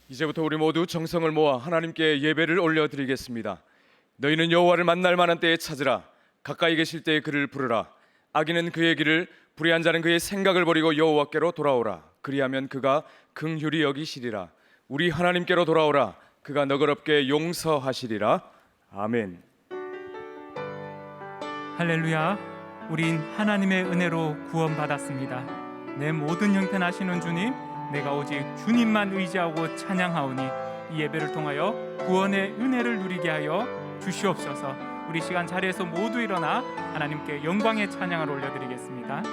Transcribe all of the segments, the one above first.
이제부터 우리 모두 정성을 모아 하나님께 예배를 올려드리겠습니다. 너희는 여호와를 만날 만한 때에 찾으라. 가까이 계실 때에 그를 부르라. 악인은 그의 길을, 불의한 자는 그의 생각을 버리고 여호와께로 돌아오라. 그리하면 그가 긍휼히 여기시리라. 우리 하나님께로 돌아오라. 그가 너그럽게 용서하시리라. 아멘. 할렐루야. 우린 하나님의 은혜로 구원받았습니다. 내 모든 형편 아시는 주님, 내가 오직 주님만 의지하고 찬양하오니 이 예배를 통하여 구원의 은혜를 누리게 하여 주시옵소서. 우리 시간 자리에서 모두 일어나 하나님께 영광의 찬양을 올려드리겠습니다.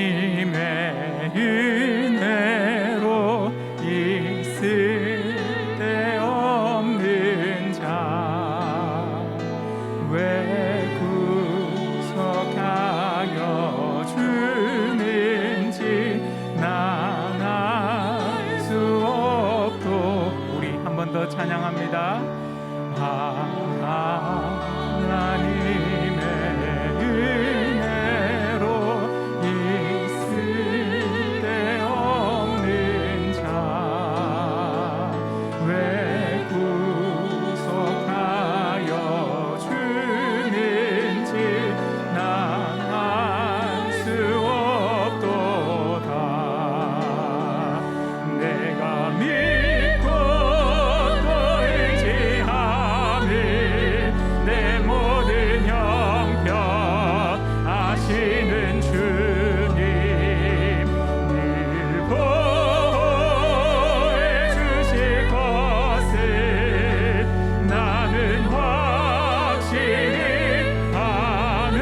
하나님의 은혜로 있을 데 없는 자 왜 구속하여 주는지 난 알 수 없도. 우리 한 번 더 찬양합니다. 하나님의 은혜로 있을 데 없는 자 왜 구속하여 주는지 난 알 수 없도다. 내가 믿고 또 의지하며 내 모든 형편 아시는 주님 늘 보호해 주실 것을 나는 확실히 아네.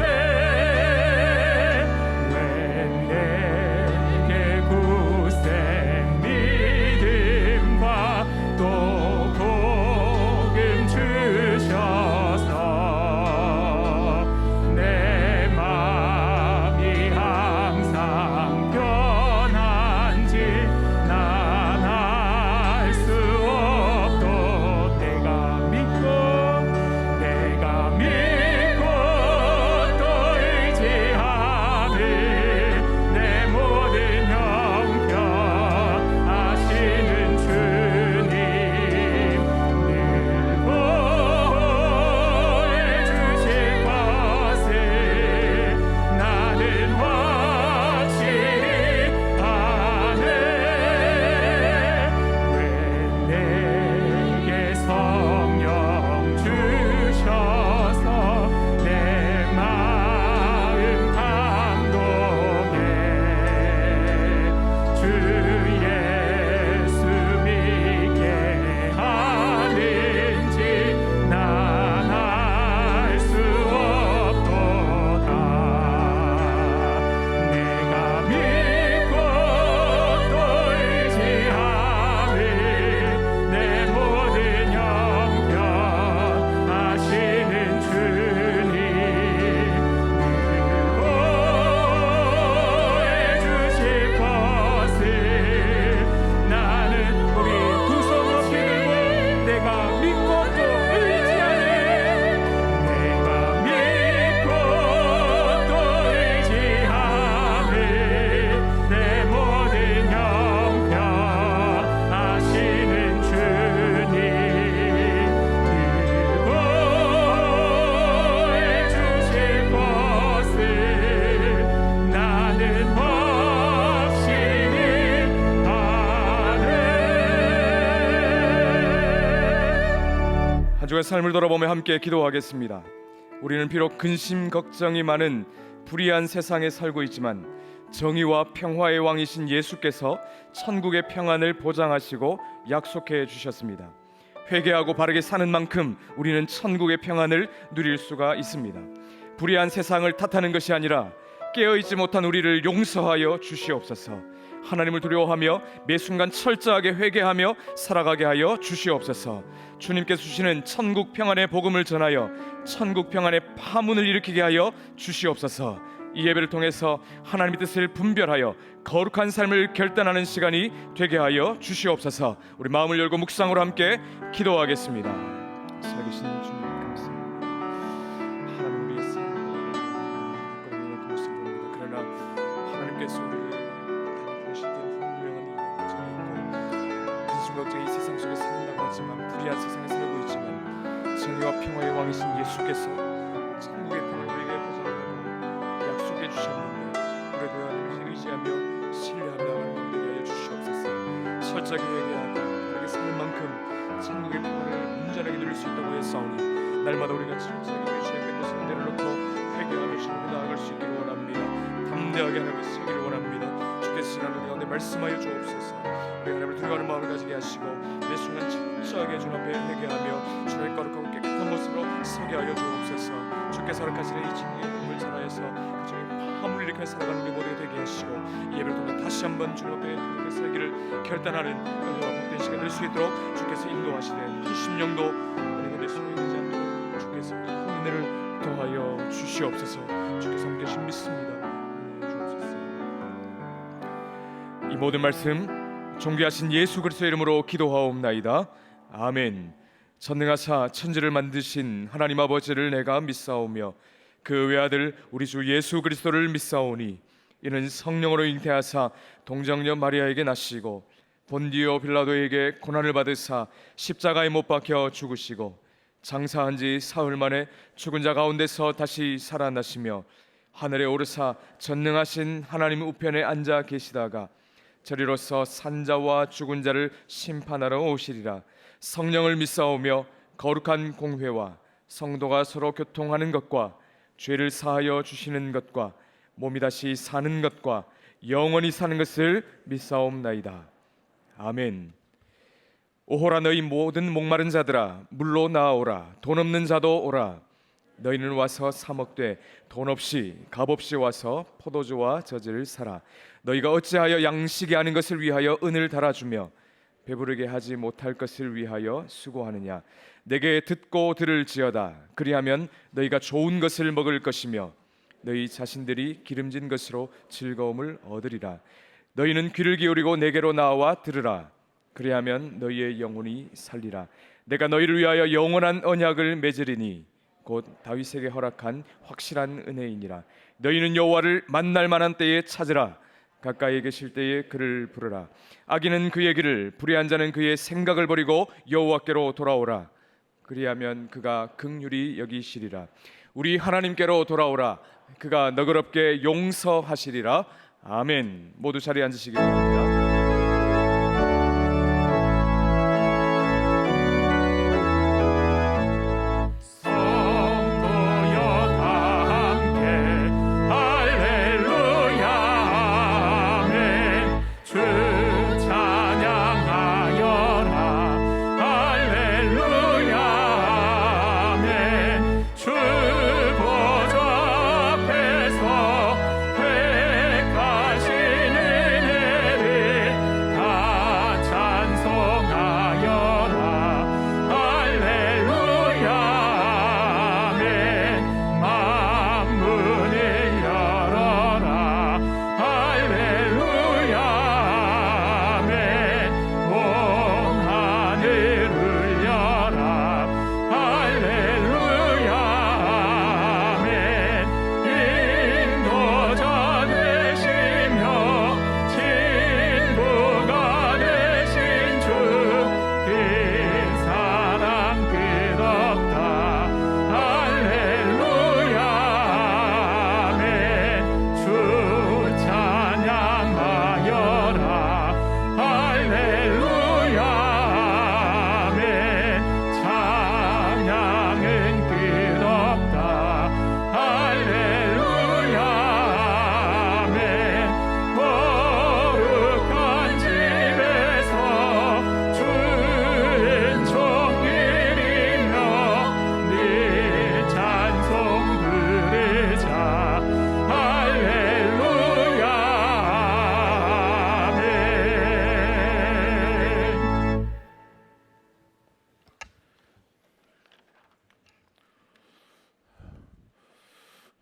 왜 내게 굳센 믿음과 또 복음 주셔서 내 마음이 항상 변한지 난 알 수 없도. 내가 믿고 또 의지하며 내 모든 형편 아시는 주님 늘 보호해 주실 것을 나는 확실히 아네. 왜 내게 성령 주셔서 내 마음 감동해 주 예수 믿게 하는지 난 알 수 없도다. 내가 믿고 또 의지하며 내 모든 형편 아시는 주님 늘 보호해 주실 것을 나는. 우리 두 손 높이 들고 내가 믿고 또 의지하네. 내가 믿고 또 의지하며 내 모든 형편 아시는 주님 늘 보호해 주실 것을 나는 확실히 아네. 한 주간 삶을 돌아보며 함께 기도하겠습니다. 우리는 비록 근심 걱정이 많은 불의한 세상에 살고 있지만 정의와 평화의 왕이신 예수께서 천국의 평안을 보장하시고 약속해 주셨습니다. 회개하고 바르게 사는 만큼 우리는 천국의 평안을 누릴 수가 있습니다. 불의한 세상을 탓하는 것이 아니라 깨어있지 못한 우리를 용서하여 주시옵소서. 하나님을 두려워하며 매 순간 철저하게 회개하며 살아가게 하여 주시옵소서. 주님께서 주시는 천국 평안의 복음을 전하여 천국 평안의 파문을 일으키게 하여 주시옵소서. 이 예배를 통해서 하나님의 뜻을 분별하여 거룩한 삶을 결단하는 시간이 되게 하여 주시옵소서. 우리 마음을 열고 묵상으로 함께 기도하겠습니다. 살아계신 주님 감사합니다. 하나님 우리의 삶을 주께서 우리를 보시기엔 분명한 이유가 있고 근심 걱정이 이 세상 속에 산다고 하지만 불의한 세상에 살고 있지만 정의와 평화의 왕이신 예수께서 천국의 평을 우리에게 보장하고 약속해 주셨는데 우리도 하나님을 의지하며 신뢰하며 나가는 마음 되게 하여 주시옵소서. 철저하게 회개하고 그렇게 살 만큼 천국의 평화를 온전하게 누릴 수 있다고 했사오니 날마다 우리가 철저하게 우리 죄악된 모습을 내려놓고 회개하며 주님께 나아갈 수 있기를 원합니다. 담대하게 하나님을 세기를 원합니다. 주께서 지난 우리 가운데 말씀하여 주옵소서. 우리 하나님을 두려워하는 마음을 가지게 하시고 매 순간 철저하게 주님 앞에 회개하며 주의 거룩하고 깨끗한 모습으로 서게 하여 주옵소서. 주께서 허락하시는 이 진리의 눈물 전하여서 그 중에 화물을 일으켜 살아가는 우리 모두가 되게 하시고 이 예배를 통해 다시 한번 주님 앞에 그렇게 살기를 결단하는 은혜와 복된 시간 될 수 있도록 주께서 인도하시되 한 심령도 우리가 내 손에 되지 않도록 주께서 큰 은혜를 더하여 주시옵소서. 주께서 함께 하신 믿습니다. 이 모든 말씀 존귀하신 예수 그리스도의 이름으로 기도하옵나이다. 아멘. 전능하사 천지를 만드신 하나님 아버지를 내가 믿사오며 그 외아들 우리 주 예수 그리스도를 믿사오니 이는 성령으로 잉태하사 동정녀 마리아에게 나시고 본디오 빌라도에게 고난을 받으사 십자가에 못 박혀 죽으시고 장사한 지 사흘 만에 죽은 자 가운데서 다시 살아나시며 하늘에 오르사 전능하신 하나님 우편에 앉아 계시다가 저리로서 산자와 죽은 자를 심판하러 오시리라. 성령을 믿사오며 거룩한 공회와 성도가 서로 교통하는 것과 죄를 사하여 주시는 것과 몸이 다시 사는 것과 영원히 사는 것을 믿사옵나이다. 아멘. 오호라 너희 모든 목마른 자들아 물로 나아오라. 돈 없는 자도 오라. 너희는 와서 사 먹되 돈 없이 값 없이 와서 포도주와 젖을 사라. 너희가 어찌하여 양식이 아닌 것을 위하여 은을 달아주며 배부르게 하지 못할 것을 위하여 수고하느냐. 내게 듣고 들을지어다. 그리하면 너희가 좋은 것을 먹을 것이며 너희 자신들이 기름진 것으로 즐거움을 얻으리라. 너희는 귀를 기울이고 내게로 나와 들으라. 그리하면 너희의 영혼이 살리라. 내가 너희를 위하여 영원한 언약을 맺으리니 곧 다윗에게 허락한 확실한 은혜이니라. 너희는 여호와를 만날 만한 때에 찾으라. 가까이 계실 때에 그를 부르라. 악인은 그의 길을 불의한 자는 그의 생각을 버리고 여호와께로 돌아오라. 그리하면 그가 긍휼히 여기시리라. 우리 하나님께로 돌아오라. 그가 너그럽게 용서하시리라. 아멘. 모두 자리에 앉으시기 바랍니다.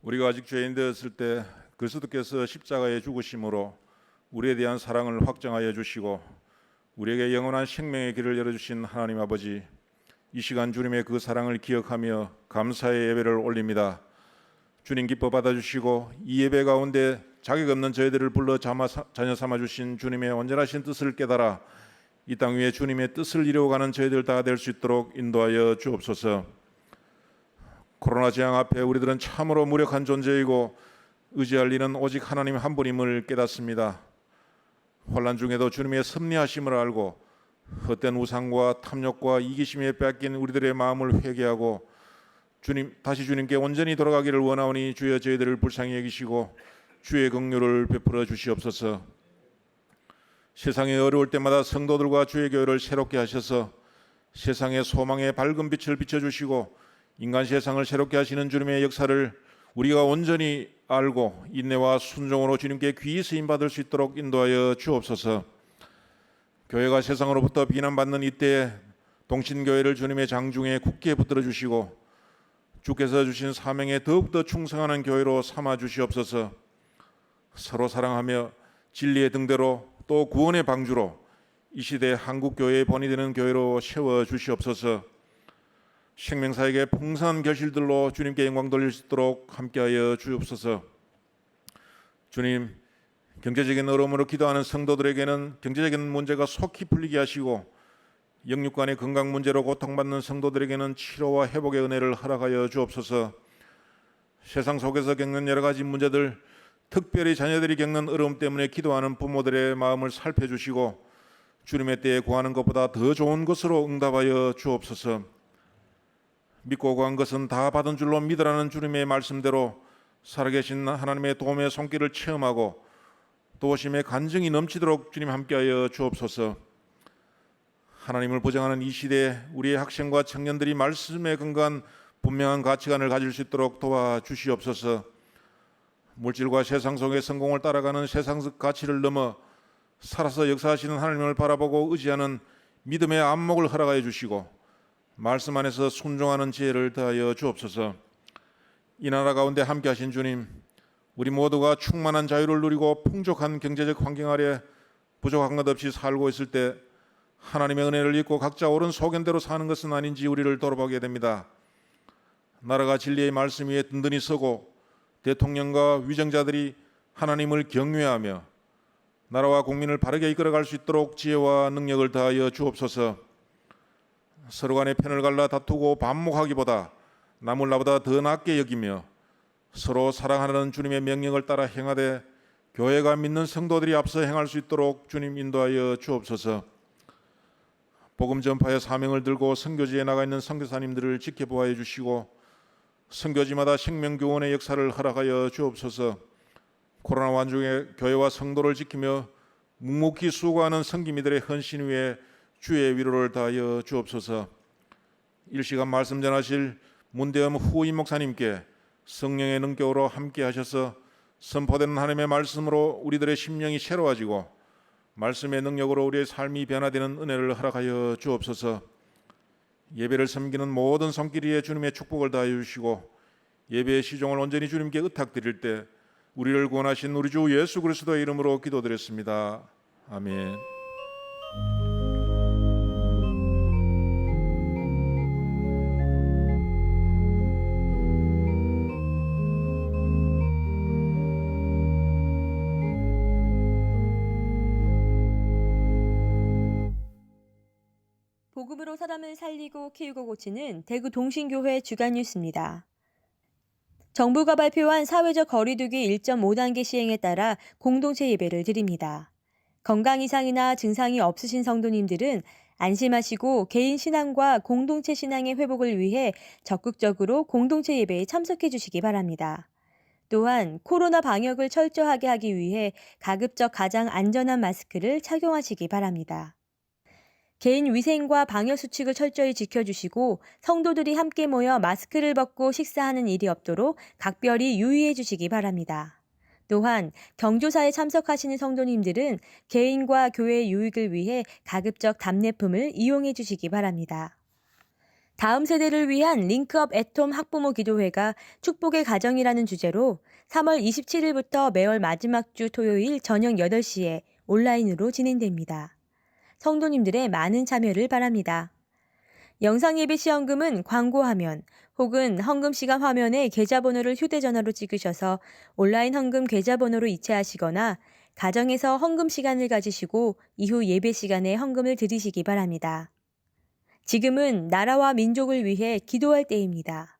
우리가 아직 죄인 되었을 때 그리스도께서 십자가에 죽으심으로 우리에 대한 사랑을 확정하여 주시고 우리에게 영원한 생명의 길을 열어주신 하나님 아버지, 이 시간 주님의 그 사랑을 기억하며 감사의 예배를 올립니다. 주님 기뻐 받아주시고 이 예배 가운데 자격 없는 저희들을 불러 자녀 삼아 주신 주님의 온전하신 뜻을 깨달아 이 땅 위에 주님의 뜻을 이루어가는 저희들 다 될 수 있도록 인도하여 주옵소서. 코로나 재앙 앞에 우리들은 참으로 무력한 존재이고 의지할 이는 오직 하나님 한 분임을 깨닫습니다. 혼란 중에도 주님의 섭리하심을 알고 헛된 우상과 탐욕과 이기심에 뺏긴 우리들의 마음을 회개하고 다시 주님께 온전히 돌아가기를 원하오니 주여 저희들을 불쌍히 여기시고 주의 긍휼을 베풀어 주시옵소서. 세상이 어려울 때마다 성도들과 주의 교회를 새롭게 하셔서 세상의 소망의 밝은 빛을 비춰주시고 인간 세상을 새롭게 하시는 주님의 역사를 우리가 온전히 알고 인내와 순종으로 주님께 귀히 쓰임받을 수 있도록 인도하여 주옵소서. 교회가 세상으로부터 비난받는 이때에 동신교회를 주님의 장중에 굳게 붙들어 주시고 주께서 주신 사명에 더욱더 충성하는 교회로 삼아 주시옵소서. 서로 사랑하며 진리의 등대로 또 구원의 방주로 이 시대 한국교회의 본이 되는 교회로 세워 주시옵소서. 생명사역의 풍성한 결실들로 주님께 영광 돌릴 수 있도록 함께하여 주옵소서. 주님, 경제적인 어려움으로 기도하는 성도들에게는 경제적인 문제가 속히 풀리게 하시고 영육간의 건강 문제로 고통받는 성도들에게는 치료와 회복의 은혜를 허락하여 주옵소서. 세상 속에서 겪는 여러 가지 문제들, 특별히 자녀들이 겪는 어려움 때문에 기도하는 부모들의 마음을 살펴주시고 주님의 때에 구하는 것보다 더 좋은 것으로 응답하여 주옵소서. 믿고 구한 것은 다 받은 줄로 믿으라는 주님의 말씀대로 살아계신 하나님의 도움의 손길을 체험하고 도우심의 간증이 넘치도록 주님 함께하여 주옵소서. 하나님을 부정하는 이 시대에 우리의 학생과 청년들이 말씀에 근거한 분명한 가치관을 가질 수 있도록 도와주시옵소서. 물질과 세상 속의 성공을 따라가는 세상적 가치를 넘어 살아서 역사하시는 하나님을 바라보고 의지하는 믿음의 안목을 허락하여 주시고 말씀 안에서 순종하는 지혜를 더하여 주옵소서. 이 나라 가운데 함께하신 주님, 우리 모두가 충만한 자유를 누리고 풍족한 경제적 환경 아래 부족한 것 없이 살고 있을 때 하나님의 은혜를 잊고 각자 옳은 소견대로 사는 것은 아닌지 우리를 돌아보게 됩니다. 나라가 진리의 말씀 위에 든든히 서고 대통령과 위정자들이 하나님을 경외하며 나라와 국민을 바르게 이끌어갈 수 있도록 지혜와 능력을 더하여 주옵소서. 서로 간에 편을 갈라 다투고 반목하기보다 남을 나보다 더 낫게 여기며 서로 사랑하는 주님의 명령을 따라 행하되 교회가 믿는 성도들이 앞서 행할 수 있도록 주님 인도하여 주옵소서. 복음 전파의 사명을 들고 선교지에 나가 있는 선교사님들을 지켜보아 주시고 선교지마다 생명교원의 역사를 허락하여 주옵소서. 코로나 완중에 교회와 성도를 지키며 묵묵히 수고하는 선기미들의 헌신 위에 주의 위로를 다하여 주옵소서. 일시간 말씀 전하실 문대엄 후임 목사님께 성령의 능격으로 함께 하셔서 선포되는 하나님의 말씀으로 우리들의 심령이 새로워지고 말씀의 능력으로 우리의 삶이 변화되는 은혜를 허락하여 주옵소서. 예배를 섬기는 모든 손길 위에 주님의 축복을 다하여 주시고 예배의 시종을 온전히 주님께 의탁드릴 때 우리를 구원하신 우리 주 예수 그리스도의 이름으로 기도드렸습니다. 아멘. 복음으로 사람을 살리고 키우고 고치는 대구 동신교회 주간 뉴스입니다. 정부가 발표한 사회적 거리두기 1.5단계 시행에 따라 공동체 예배를 드립니다. 건강 이상이나 증상이 없으신 성도님들은 안심하시고 개인 신앙과 공동체 신앙의 회복을 위해 적극적으로 공동체 예배에 참석해 주시기 바랍니다. 또한 코로나 방역을 철저하게 하기 위해 가급적 가장 안전한 마스크를 착용하시기 바랍니다. 개인 위생과 방역 수칙을 철저히 지켜주시고 성도들이 함께 모여 마스크를 벗고 식사하는 일이 없도록 각별히 유의해 주시기 바랍니다. 또한 경조사에 참석하시는 성도님들은 개인과 교회의 유익을 위해 가급적 답례품을 이용해 주시기 바랍니다. 다음 세대를 위한 링크업 애톰 학부모 기도회가 축복의 가정이라는 주제로 3월 27일부터 매월 마지막 주 토요일 저녁 8시에 온라인으로 진행됩니다. 성도님들의 많은 참여를 바랍니다. 영상예배 시험금은 광고 화면 혹은 헌금 시간 화면에 계좌번호를 휴대전화로 찍으셔서 온라인 헌금 계좌번호로 이체하시거나 가정에서 헌금 시간을 가지시고 이후 예배 시간에 헌금을 드리시기 바랍니다. 지금은 나라와 민족을 위해 기도할 때입니다.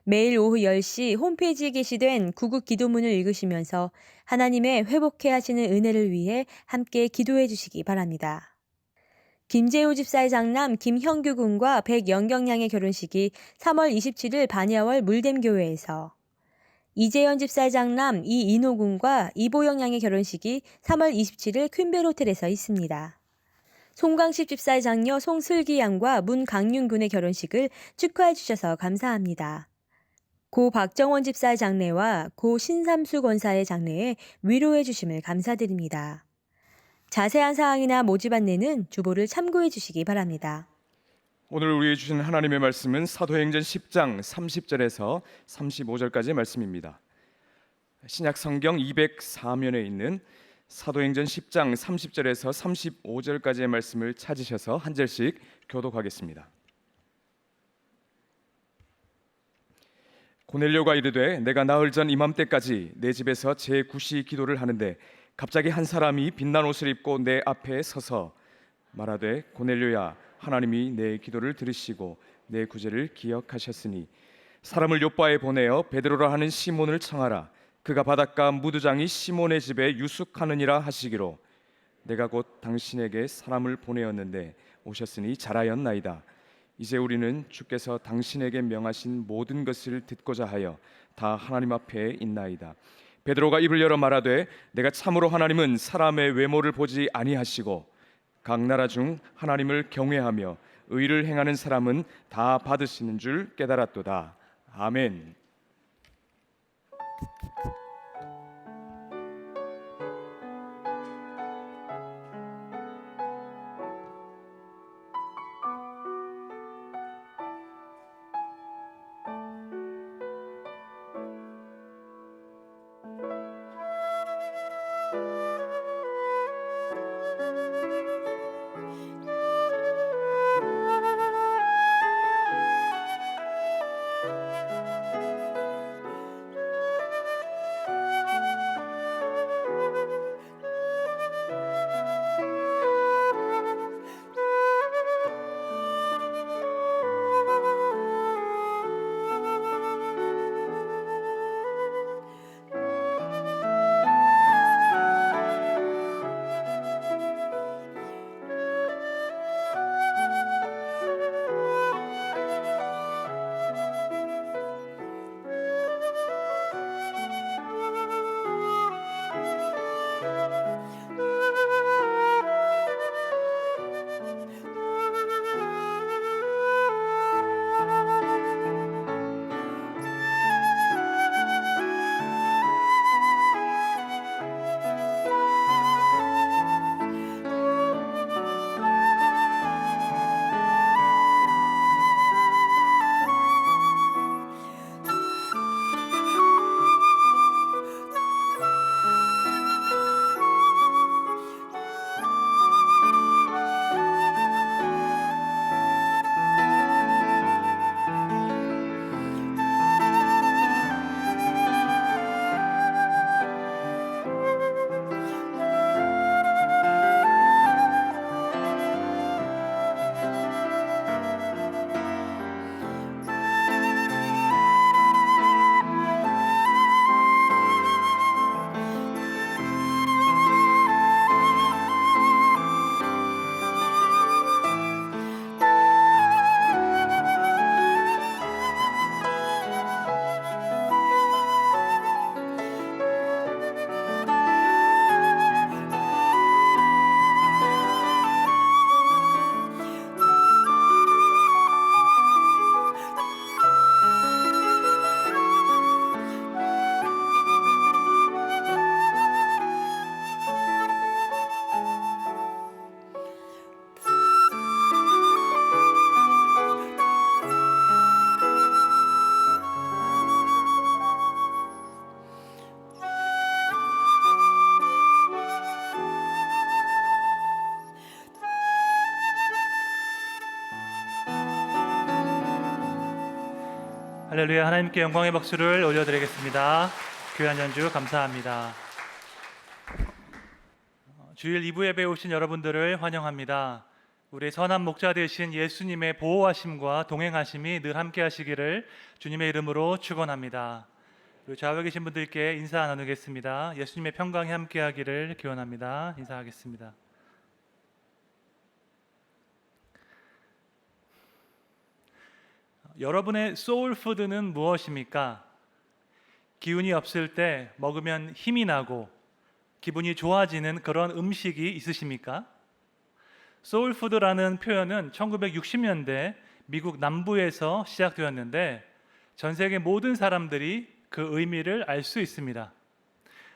매일 오후 10시 홈페이지에 게시된 구국 기도문을 읽으시면서 하나님의 회복해 하시는 은혜를 위해 함께 기도해 주시기 바랍니다. 김재호 집사의 장남 김형규 군과 백영경 양의 결혼식이 3월 27일 반야월 물댐교회에서, 이재현 집사의 장남 이인호 군과 이보영 양의 결혼식이 3월 27일 퀸벨 호텔에서 있습니다. 송광식 집사의 장녀 송슬기 양과 문강윤 군의 결혼식을 축하해 주셔서 감사합니다. 고 박정원 집사의 장례와 고 신삼수 권사의 장례에 위로해 주심을 감사드립니다. 자세한 사항이나 모집 안내는 주보를 참고해 주시기 바랍니다. 오늘 우리에게 주신 하나님의 말씀은 사도행전 10장 30절에서 35절까지의 말씀입니다. 신약 성경 204면에 있는 사도행전 10장 30절에서 35절까지의 말씀을 찾으셔서 한 절씩 교독하겠습니다. 고넬료가 이르되 내가 나흘 전 이맘때까지 내 집에서 제9시 기도를 하는데 갑자기 한 사람이 빛난 옷을 입고 내 앞에 서서 말하되 고넬료야, 하나님이 내 기도를 들으시고 내 구제를 기억하셨으니 사람을 요바에 보내어 베드로라 하는 시몬을 청하라. 그가 바닷가 무두장이 시몬의 집에 유숙하느니라 하시기로 내가 곧 당신에게 사람을 보내었는데 오셨으니 잘하였나이다. 이제 우리는 주께서 당신에게 명하신 모든 것을 듣고자 하여 다 하나님 앞에 있나이다. 베드로가 입을 열어 말하되 내가 참으로 하나님은 사람의 외모를 보지 아니하시고 각 나라 중 하나님을 경외하며 의를 행하는 사람은 다 받으시는 줄 깨달았도다. 아멘. 할렐루야. 하나님께 영광의 박수를 올려드리겠습니다. 교회 한 연주 감사합니다. 주일 2부 예배에 오신 여러분들을 환영합니다. 우리 선한 목자 되신 예수님의 보호하심과 동행하심이 늘 함께 하시기를 주님의 이름으로 축원합니다. 우리 좌우에 계신 분들께 인사 나누겠습니다. 예수님의 평강이 함께 하기를 기원합니다. 인사하겠습니다. 여러분의 소울푸드는 무엇입니까? 기운이 없을 때 먹으면 힘이 나고 기분이 좋아지는 그런 음식이 있으십니까? 소울푸드라는 표현은 1960년대 미국 남부에서 시작되었는데 전 세계 모든 사람들이 그 의미를 알 수 있습니다.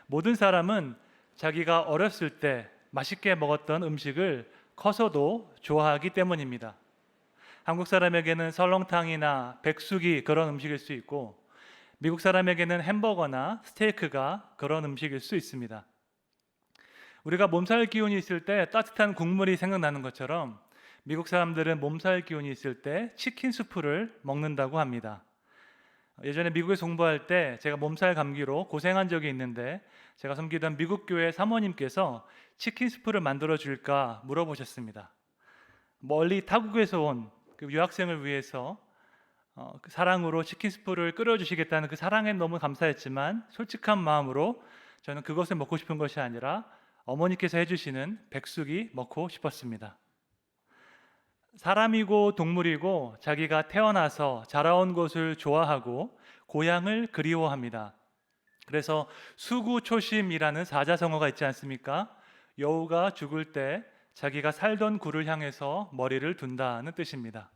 모든 사람은 자기가 어렸을 때 맛있게 먹었던 음식을 커서도 좋아하기 때문입니다. 한국 사람에게는 설렁탕이나 백숙이 그런 음식일 수 있고 미국 사람에게는 햄버거나 스테이크가 그런 음식일 수 있습니다. 우리가 몸살 기운이 있을 때 따뜻한 국물이 생각나는 것처럼 미국 사람들은 몸살 기운이 있을 때 치킨 수프를 먹는다고 합니다. 예전에 미국에서 공부할 때 제가 몸살 감기로 고생한 적이 있는데 제가 섬기던 미국 교회 사모님께서 치킨 수프를 만들어 줄까 물어보셨습니다. 멀리 타국에서 온 그 유학생을 위해서 그 사랑으로 치킨 스프를 끓여주시겠다는 그 사랑에 너무 감사했지만 솔직한 마음으로 저는 그것을 먹고 싶은 것이 아니라 어머니께서 해주시는 백숙이 먹고 싶었습니다. 사람이고 동물이고 자기가 태어나서 자라온 곳을 좋아하고 고향을 그리워합니다. 그래서 수구초심이라는 사자성어가 있지 않습니까? 여우가 죽을 때 자기가 살던 굴을 향해서 머리를 둔다는 뜻입니다.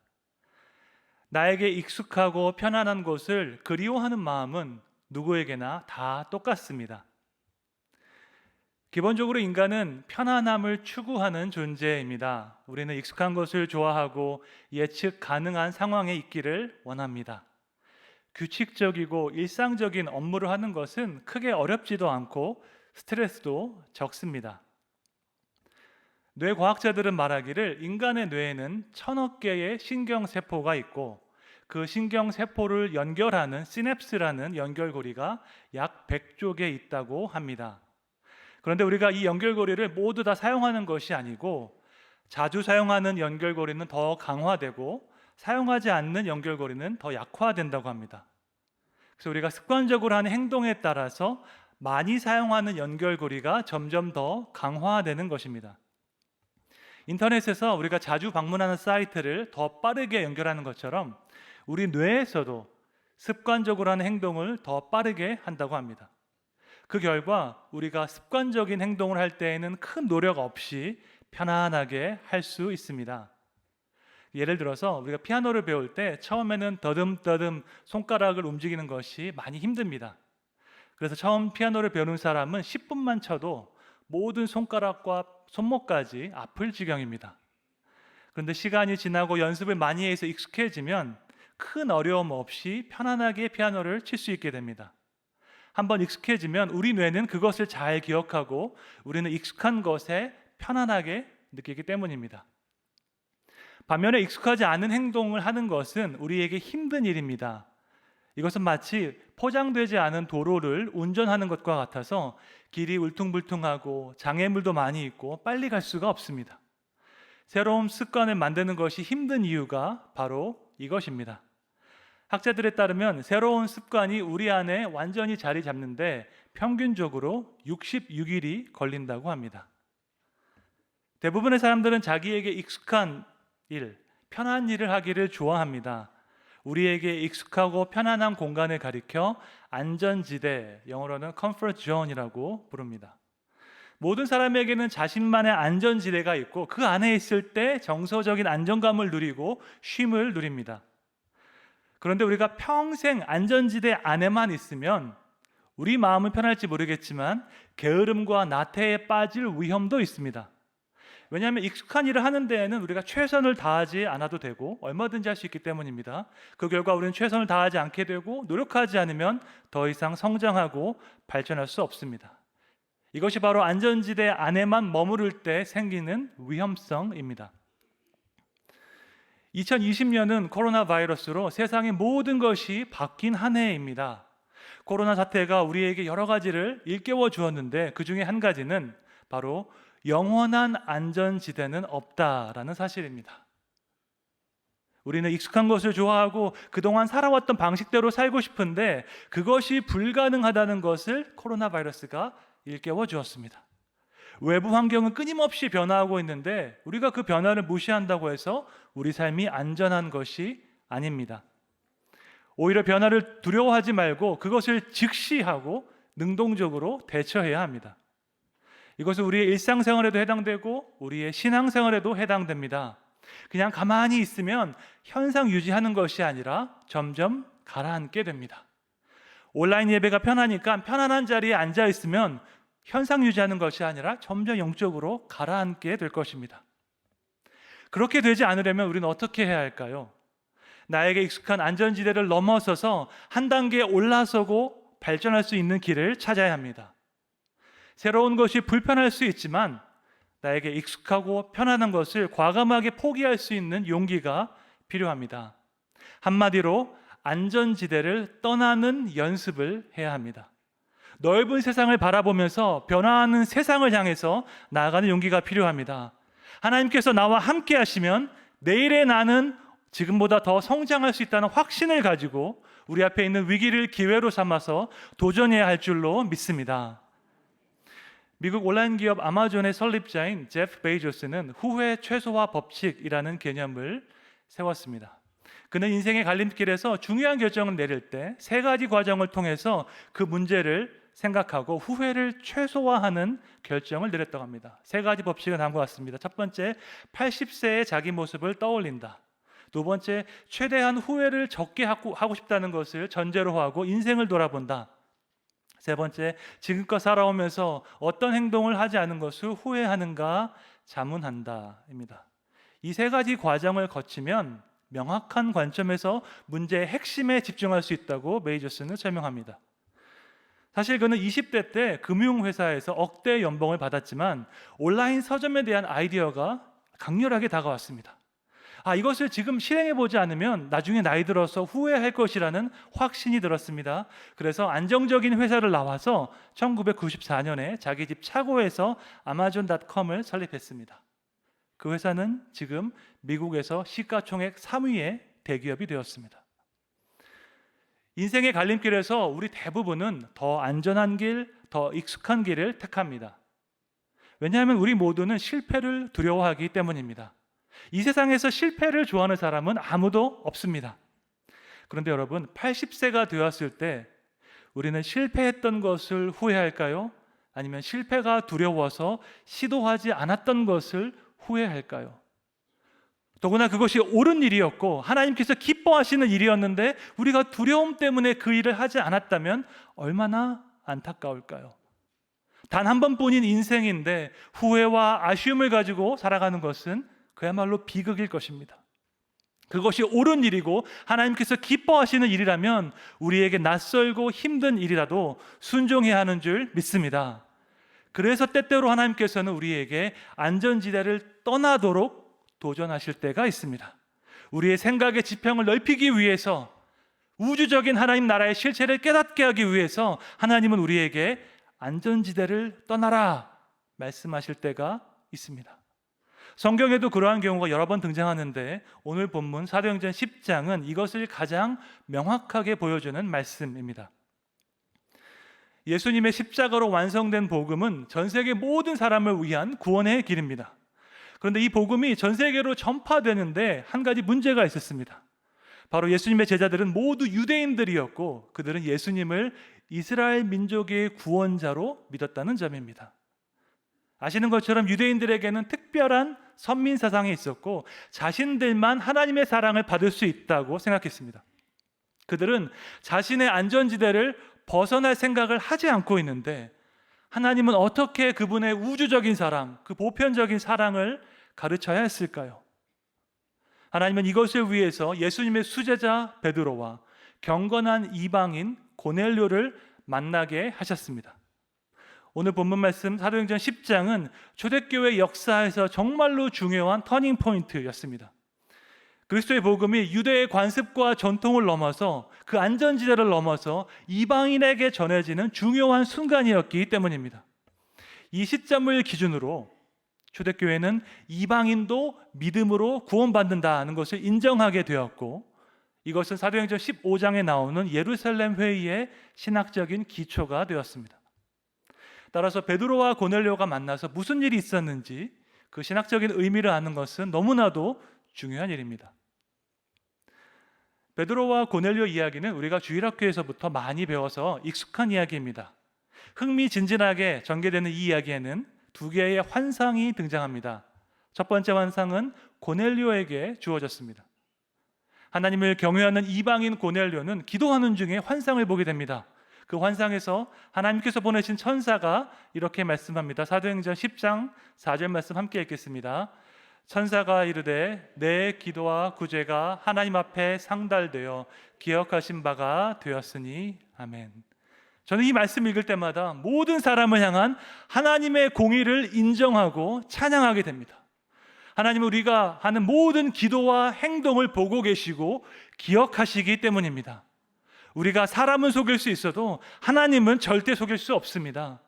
나에게 익숙하고 편안한 곳을 그리워하는 마음은 누구에게나 다 똑같습니다. 기본적으로 인간은 편안함을 추구하는 존재입니다. 우리는 익숙한 것을 좋아하고 예측 가능한 상황에 있기를 원합니다. 규칙적이고 일상적인 업무를 하는 것은 크게 어렵지도 않고 스트레스도 적습니다. 뇌과학자들은 말하기를 인간의 뇌에는 1000억 개의 신경세포가 있고 그 신경세포를 연결하는 시냅스라는 연결고리가 약 100조 개 있다고 합니다. 그런데 우리가 이 연결고리를 모두 다 사용하는 것이 아니고 자주 사용하는 연결고리는 더 강화되고 사용하지 않는 연결고리는 더 약화된다고 합니다. 그래서 우리가 습관적으로 하는 행동에 따라서 많이 사용하는 연결고리가 점점 더 강화되는 것입니다. 인터넷에서 우리가 자주 방문하는 사이트를 더 빠르게 연결하는 것처럼 우리 뇌에서도 습관적으로 하는 행동을 더 빠르게 한다고 합니다. 그 결과 우리가 습관적인 행동을 할 때에는 큰 노력 없이 편안하게 할 수 있습니다. 예를 들어서 우리가 피아노를 배울 때 처음에는 더듬더듬 손가락을 움직이는 것이 많이 힘듭니다. 그래서 처음 피아노를 배우는 사람은 10분만 쳐도 모든 손가락과 손목까지 아플 지경입니다. 그런데 시간이 지나고 연습을 많이 해서 익숙해지면 큰 어려움 없이 편안하게 피아노를 칠 수 있게 됩니다. 한번 익숙해지면 우리 뇌는 그것을 잘 기억하고 우리는 익숙한 것에 편안하게 느끼기 때문입니다. 반면에 익숙하지 않은 행동을 하는 것은 우리에게 힘든 일입니다. 이것은 마치 포장되지 않은 도로를 운전하는 것과 같아서 길이 울퉁불퉁하고 장애물도 많이 있고 빨리 갈 수가 없습니다. 새로운 습관을 만드는 것이 힘든 이유가 바로 이것입니다. 학자들에 따르면 새로운 습관이 우리 안에 완전히 자리 잡는데 평균적으로 66일이 걸린다고 합니다. 대부분의 사람들은 자기에게 익숙한 일, 편한 일을 하기를 좋아합니다. 우리에게 익숙하고 편안한 공간을 가리켜 안전지대, 영어로는 comfort zone이라고 부릅니다. 모든 사람에게는 자신만의 안전지대가 있고 그 안에 있을 때 정서적인 안정감을 누리고 쉼을 누립니다. 그런데 우리가 평생 안전지대 안에만 있으면 우리 마음은 편할지 모르겠지만 게으름과 나태에 빠질 위험도 있습니다. 왜냐하면 익숙한 일을 하는 데에는 우리가 최선을 다하지 않아도 되고 얼마든지 할 수 있기 때문입니다. 그 결과 우리는 최선을 다하지 않게 되고 노력하지 않으면 더 이상 성장하고 발전할 수 없습니다. 이것이 바로 안전지대 안에만 머무를 때 생기는 위험성입니다. 2020년은 코로나 바이러스로 세상의 모든 것이 바뀐 한 해입니다. 코로나 사태가 우리에게 여러 가지를 일깨워 주었는데 그 중에 한 가지는 바로 영원한 안전지대는 없다라는 사실입니다. 우리는 익숙한 것을 좋아하고 그동안 살아왔던 방식대로 살고 싶은데 그것이 불가능하다는 것을 코로나 바이러스가 일깨워 주었습니다. 외부 환경은 끊임없이 변화하고 있는데 우리가 그 변화를 무시한다고 해서 우리 삶이 안전한 것이 아닙니다. 오히려 변화를 두려워하지 말고 그것을 직시하고 능동적으로 대처해야 합니다. 이것은 우리의 일상생활에도 해당되고 우리의 신앙생활에도 해당됩니다. 그냥 가만히 있으면 현상 유지하는 것이 아니라 점점 가라앉게 됩니다. 온라인 예배가 편하니까 편안한 자리에 앉아 있으면 현상 유지하는 것이 아니라 점점 영적으로 가라앉게 될 것입니다. 그렇게 되지 않으려면 우리는 어떻게 해야 할까요? 나에게 익숙한 안전지대를 넘어서서 한 단계 올라서고 발전할 수 있는 길을 찾아야 합니다. 새로운 것이 불편할 수 있지만 나에게 익숙하고 편안한 것을 과감하게 포기할 수 있는 용기가 필요합니다. 한마디로 안전지대를 떠나는 연습을 해야 합니다. 넓은 세상을 바라보면서 변화하는 세상을 향해서 나아가는 용기가 필요합니다. 하나님께서 나와 함께 하시면 내일의 나는 지금보다 더 성장할 수 있다는 확신을 가지고 우리 앞에 있는 위기를 기회로 삼아서 도전해야 할 줄로 믿습니다. 미국 온라인 기업 아마존의 설립자인 제프 베이조스는 후회 최소화 법칙이라는 개념을 세웠습니다. 그는 인생의 갈림길에서 중요한 결정을 내릴 때 세 가지 과정을 통해서 그 문제를 생각하고 후회를 최소화하는 결정을 내렸다고 합니다. 세 가지 법칙은 다음과 같습니다. 첫 번째, 80세의 자기 모습을 떠올린다. 두 번째, 최대한 후회를 적게 하고 싶다는 것을 전제로 하고 인생을 돌아본다. 세 번째, 지금껏 살아오면서 어떤 행동을 하지 않은 것을 후회하는가 자문한다입니다. 이 세 가지 과정을 거치면 명확한 관점에서 문제의 핵심에 집중할 수 있다고 메이저스는 설명합니다. 사실 그는 20대 때 금융회사에서 억대 연봉을 받았지만 온라인 서점에 대한 아이디어가 강렬하게 다가왔습니다. 이것을 지금 실행해보지 않으면 나중에 나이 들어서 후회할 것이라는 확신이 들었습니다. 그래서 안정적인 회사를 나와서 1994년에 자기 집 차고에서 아마존.com을 설립했습니다. 그 회사는 지금 미국에서 시가총액 3위의 대기업이 되었습니다. 인생의 갈림길에서 우리 대부분은 더 안전한 길, 더 익숙한 길을 택합니다. 왜냐하면 우리 모두는 실패를 두려워하기 때문입니다. 이 세상에서 실패를 좋아하는 사람은 아무도 없습니다. 그런데 여러분, 80세가 되었을 때 우리는 실패했던 것을 후회할까요? 아니면 실패가 두려워서 시도하지 않았던 것을 후회할까요? 더구나 그것이 옳은 일이었고 하나님께서 기뻐하시는 일이었는데 우리가 두려움 때문에 그 일을 하지 않았다면 얼마나 안타까울까요? 단 한 번뿐인 인생인데 후회와 아쉬움을 가지고 살아가는 것은 그야말로 비극일 것입니다. 그것이 옳은 일이고 하나님께서 기뻐하시는 일이라면 우리에게 낯설고 힘든 일이라도 순종해야 하는 줄 믿습니다. 그래서 때때로 하나님께서는 우리에게 안전지대를 떠나도록 도전하실 때가 있습니다. 우리의 생각의 지평을 넓히기 위해서, 우주적인 하나님 나라의 실체를 깨닫게 하기 위해서 하나님은 우리에게 안전지대를 떠나라 말씀하실 때가 있습니다. 성경에도 그러한 경우가 여러 번 등장하는데 오늘 본문 사도행전 10장은 이것을 가장 명확하게 보여주는 말씀입니다. 예수님의 십자가로 완성된 복음은 전 세계 모든 사람을 위한 구원의 길입니다. 그런데 이 복음이 전 세계로 전파되는데 한 가지 문제가 있었습니다. 바로 예수님의 제자들은 모두 유대인들이었고 그들은 예수님을 이스라엘 민족의 구원자로 믿었다는 점입니다. 아시는 것처럼 유대인들에게는 특별한 선민 사상이 있었고 자신들만 하나님의 사랑을 받을 수 있다고 생각했습니다. 그들은 자신의 안전지대를 벗어날 생각을 하지 않고 있는데 하나님은 어떻게 그분의 우주적인 사랑, 그 보편적인 사랑을 가르쳐야 했을까요? 하나님은 이것을 위해서 예수님의 수제자 베드로와 경건한 이방인 고넬료를 만나게 하셨습니다. 오늘 본문 말씀 사도행전 10장은 초대교회 역사에서 정말로 중요한 터닝 포인트였습니다. 그리스도의 복음이 유대의 관습과 전통을 넘어서 그 안전지대를 넘어서 이방인에게 전해지는 중요한 순간이었기 때문입니다. 이 시점을 기준으로 초대교회는 이방인도 믿음으로 구원받는다는 것을 인정하게 되었고, 이것은 사도행전 15장에 나오는 예루살렘 회의의 신학적인 기초가 되었습니다. 따라서 베드로와 고넬료가 만나서 무슨 일이 있었는지 그 신학적인 의미를 아는 것은 너무나도 중요한 일입니다. 베드로와 고넬료 이야기는 우리가 주일학교에서부터 많이 배워서 익숙한 이야기입니다. 흥미진진하게 전개되는 이 이야기에는 두 개의 환상이 등장합니다. 첫 번째 환상은 고넬료에게 주어졌습니다. 하나님을 경외하는 이방인 고넬료는 기도하는 중에 환상을 보게 됩니다. 그 환상에서 하나님께서 보내신 천사가 이렇게 말씀합니다. 사도행전 10장 4절 말씀 함께 읽겠습니다. 천사가 이르되 내 기도와 구제가 하나님 앞에 상달되어 기억하신 바가 되었으니 아멘. 저는 이 말씀 읽을 때마다 모든 사람을 향한 하나님의 공의를 인정하고 찬양하게 됩니다. 하나님은 우리가 하는 모든 기도와 행동을 보고 계시고 기억하시기 때문입니다. 우리가 사람은 속일 수 있어도 하나님은 절대 속일 수 없습니다.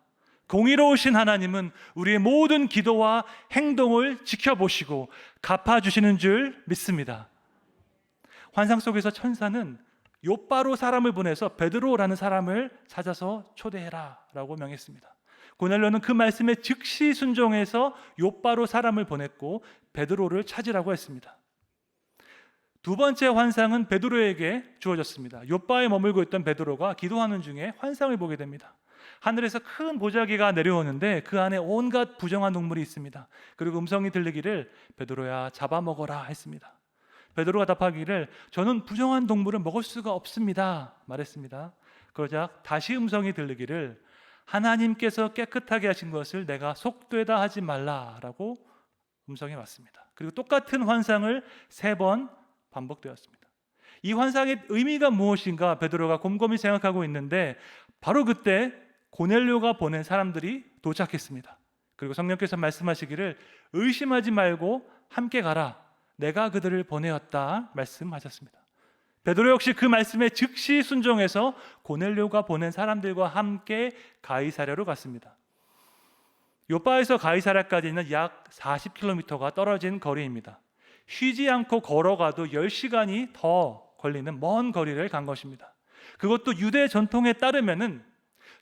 공의로우신 하나님은 우리의 모든 기도와 행동을 지켜보시고 갚아주시는 줄 믿습니다. 환상 속에서 천사는 욥바로 사람을 보내서 베드로라는 사람을 찾아서 초대해라 라고 명했습니다. 고넬료는 그 말씀에 즉시 순종해서 욥바로 사람을 보냈고 베드로를 찾으라고 했습니다. 두 번째 환상은 베드로에게 주어졌습니다. 욥바에 머물고 있던 베드로가 기도하는 중에 환상을 보게 됩니다. 하늘에서 큰 보자기가 내려오는데 그 안에 온갖 부정한 동물이 있습니다. 그리고 음성이 들리기를 베드로야 잡아먹어라 했습니다. 베드로가 답하기를 저는 부정한 동물을 먹을 수가 없습니다 말했습니다. 그러자 다시 음성이 들리기를 하나님께서 깨끗하게 하신 것을 내가 속되다 하지 말라라고 음성이 왔습니다. 그리고 똑같은 환상을 3번 반복되었습니다. 이 환상의 의미가 무엇인가 베드로가 곰곰이 생각하고 있는데 바로 그때 고넬료가 보낸 사람들이 도착했습니다. 그리고 성령께서 말씀하시기를 의심하지 말고 함께 가라. 내가 그들을 보내었다 말씀하셨습니다. 베드로 역시 그 말씀에 즉시 순종해서 고넬료가 보낸 사람들과 함께 가이사랴로 갔습니다. 요바에서 가이사랴까지는 약 40km가 떨어진 거리입니다. 쉬지 않고 걸어가도 10시간이 더 걸리는 먼 거리를 간 것입니다. 그것도 유대 전통에 따르면은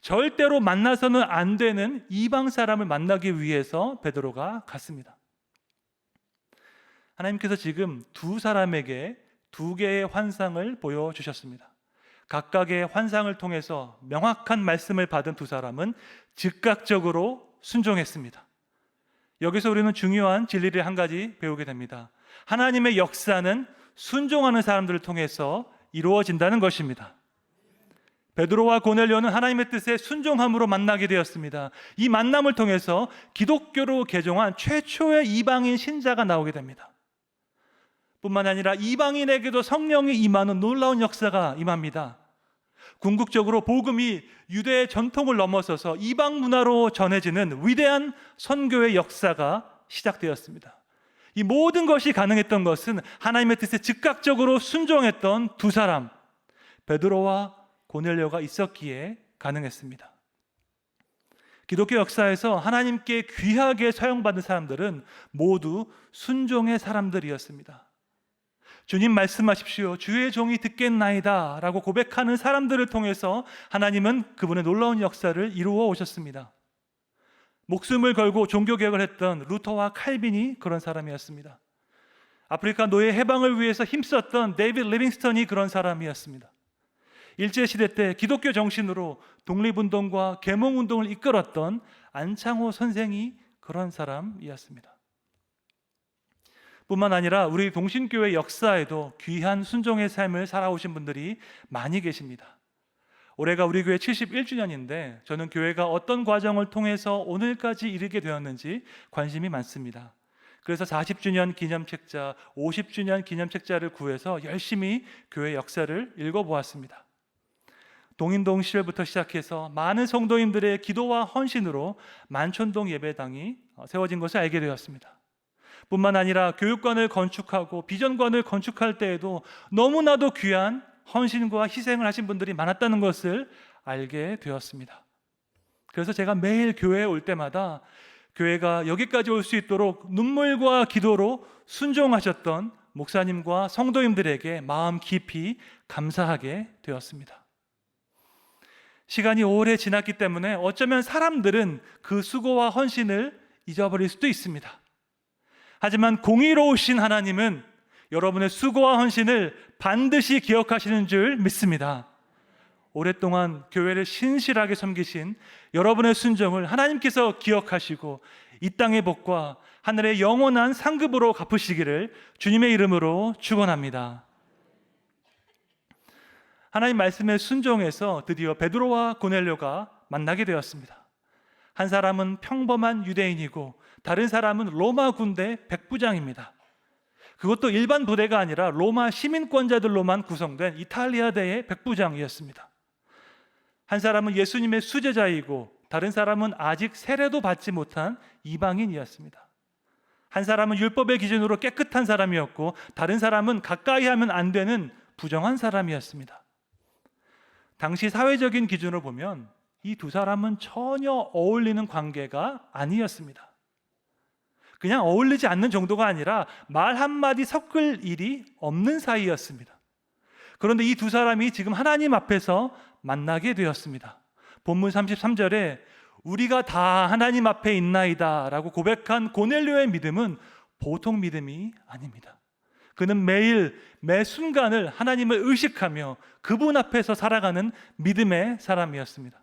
절대로 만나서는 안 되는 이방 사람을 만나기 위해서 베드로가 갔습니다. 하나님께서 지금 두 사람에게 2개의 환상을 보여주셨습니다. 각각의 환상을 통해서 명확한 말씀을 받은 두 사람은 즉각적으로 순종했습니다. 여기서 우리는 중요한 진리를 한 가지 배우게 됩니다. 하나님의 역사는 순종하는 사람들을 통해서 이루어진다는 것입니다. 베드로와 고넬료는 하나님의 뜻에 순종함으로 만나게 되었습니다. 이 만남을 통해서 기독교로 개종한 최초의 이방인 신자가 나오게 됩니다. 뿐만 아니라 이방인에게도 성령이 임하는 놀라운 역사가 임합니다. 궁극적으로 복음이 유대의 전통을 넘어서서 이방 문화로 전해지는 위대한 선교의 역사가 시작되었습니다. 이 모든 것이 가능했던 것은 하나님의 뜻에 즉각적으로 순종했던 두 사람, 베드로와 고넬료가 있었기에 가능했습니다. 기독교 역사에서 하나님께 귀하게 사용받은 사람들은 모두 순종의 사람들이었습니다. 주님 말씀하십시오. 주의 종이 듣겠나이다 라고 고백하는 사람들을 통해서 하나님은 그분의 놀라운 역사를 이루어 오셨습니다. 목숨을 걸고 종교개혁을 했던 루터와 칼빈이 그런 사람이었습니다. 아프리카 노예 해방을 위해서 힘썼던 데이비드 리빙스턴이 그런 사람이었습니다. 일제시대 때 기독교 정신으로 독립운동과 계몽운동을 이끌었던 안창호 선생이 그런 사람이었습니다. 뿐만 아니라 우리 동신교회 역사에도 귀한 순종의 삶을 살아오신 분들이 많이 계십니다. 올해가 우리 교회 71주년인데 저는 교회가 어떤 과정을 통해서 오늘까지 이르게 되었는지 관심이 많습니다. 그래서 40주년 기념책자, 50주년 기념책자를 구해서 열심히 교회 역사를 읽어보았습니다. 동인동 시절부터 시작해서 많은 성도님들의 기도와 헌신으로 만촌동 예배당이 세워진 것을 알게 되었습니다. 뿐만 아니라 교육관을 건축하고 비전관을 건축할 때에도 너무나도 귀한 헌신과 희생을 하신 분들이 많았다는 것을 알게 되었습니다. 그래서 제가 매일 교회에 올 때마다 교회가 여기까지 올 수 있도록 눈물과 기도로 순종하셨던 목사님과 성도님들에게 마음 깊이 감사하게 되었습니다. 시간이 오래 지났기 때문에 어쩌면 사람들은 그 수고와 헌신을 잊어버릴 수도 있습니다. 하지만 공의로우신 하나님은 여러분의 수고와 헌신을 반드시 기억하시는 줄 믿습니다. 오랫동안 교회를 신실하게 섬기신 여러분의 순종을 하나님께서 기억하시고 이 땅의 복과 하늘의 영원한 상급으로 갚으시기를 주님의 이름으로 축원합니다. 하나님 말씀에 순종해서 드디어 베드로와 고넬료가 만나게 되었습니다. 한 사람은 평범한 유대인이고 다른 사람은 로마 군대 백부장입니다. 그것도 일반 부대가 아니라 로마 시민권자들로만 구성된 이탈리아대의 백부장이었습니다. 한 사람은 예수님의 수제자이고 다른 사람은 아직 세례도 받지 못한 이방인이었습니다. 한 사람은 율법의 기준으로 깨끗한 사람이었고 다른 사람은 가까이 하면 안 되는 부정한 사람이었습니다. 당시 사회적인 기준으로 보면 이 두 사람은 전혀 어울리는 관계가 아니었습니다. 그냥 어울리지 않는 정도가 아니라 말 한마디 섞을 일이 없는 사이였습니다. 그런데 이 두 사람이 지금 하나님 앞에서 만나게 되었습니다. 본문 33절에 우리가 다 하나님 앞에 있나이다 라고 고백한 고넬료의 믿음은 보통 믿음이 아닙니다. 그는 매일 매 순간을 하나님을 의식하며 그분 앞에서 살아가는 믿음의 사람이었습니다.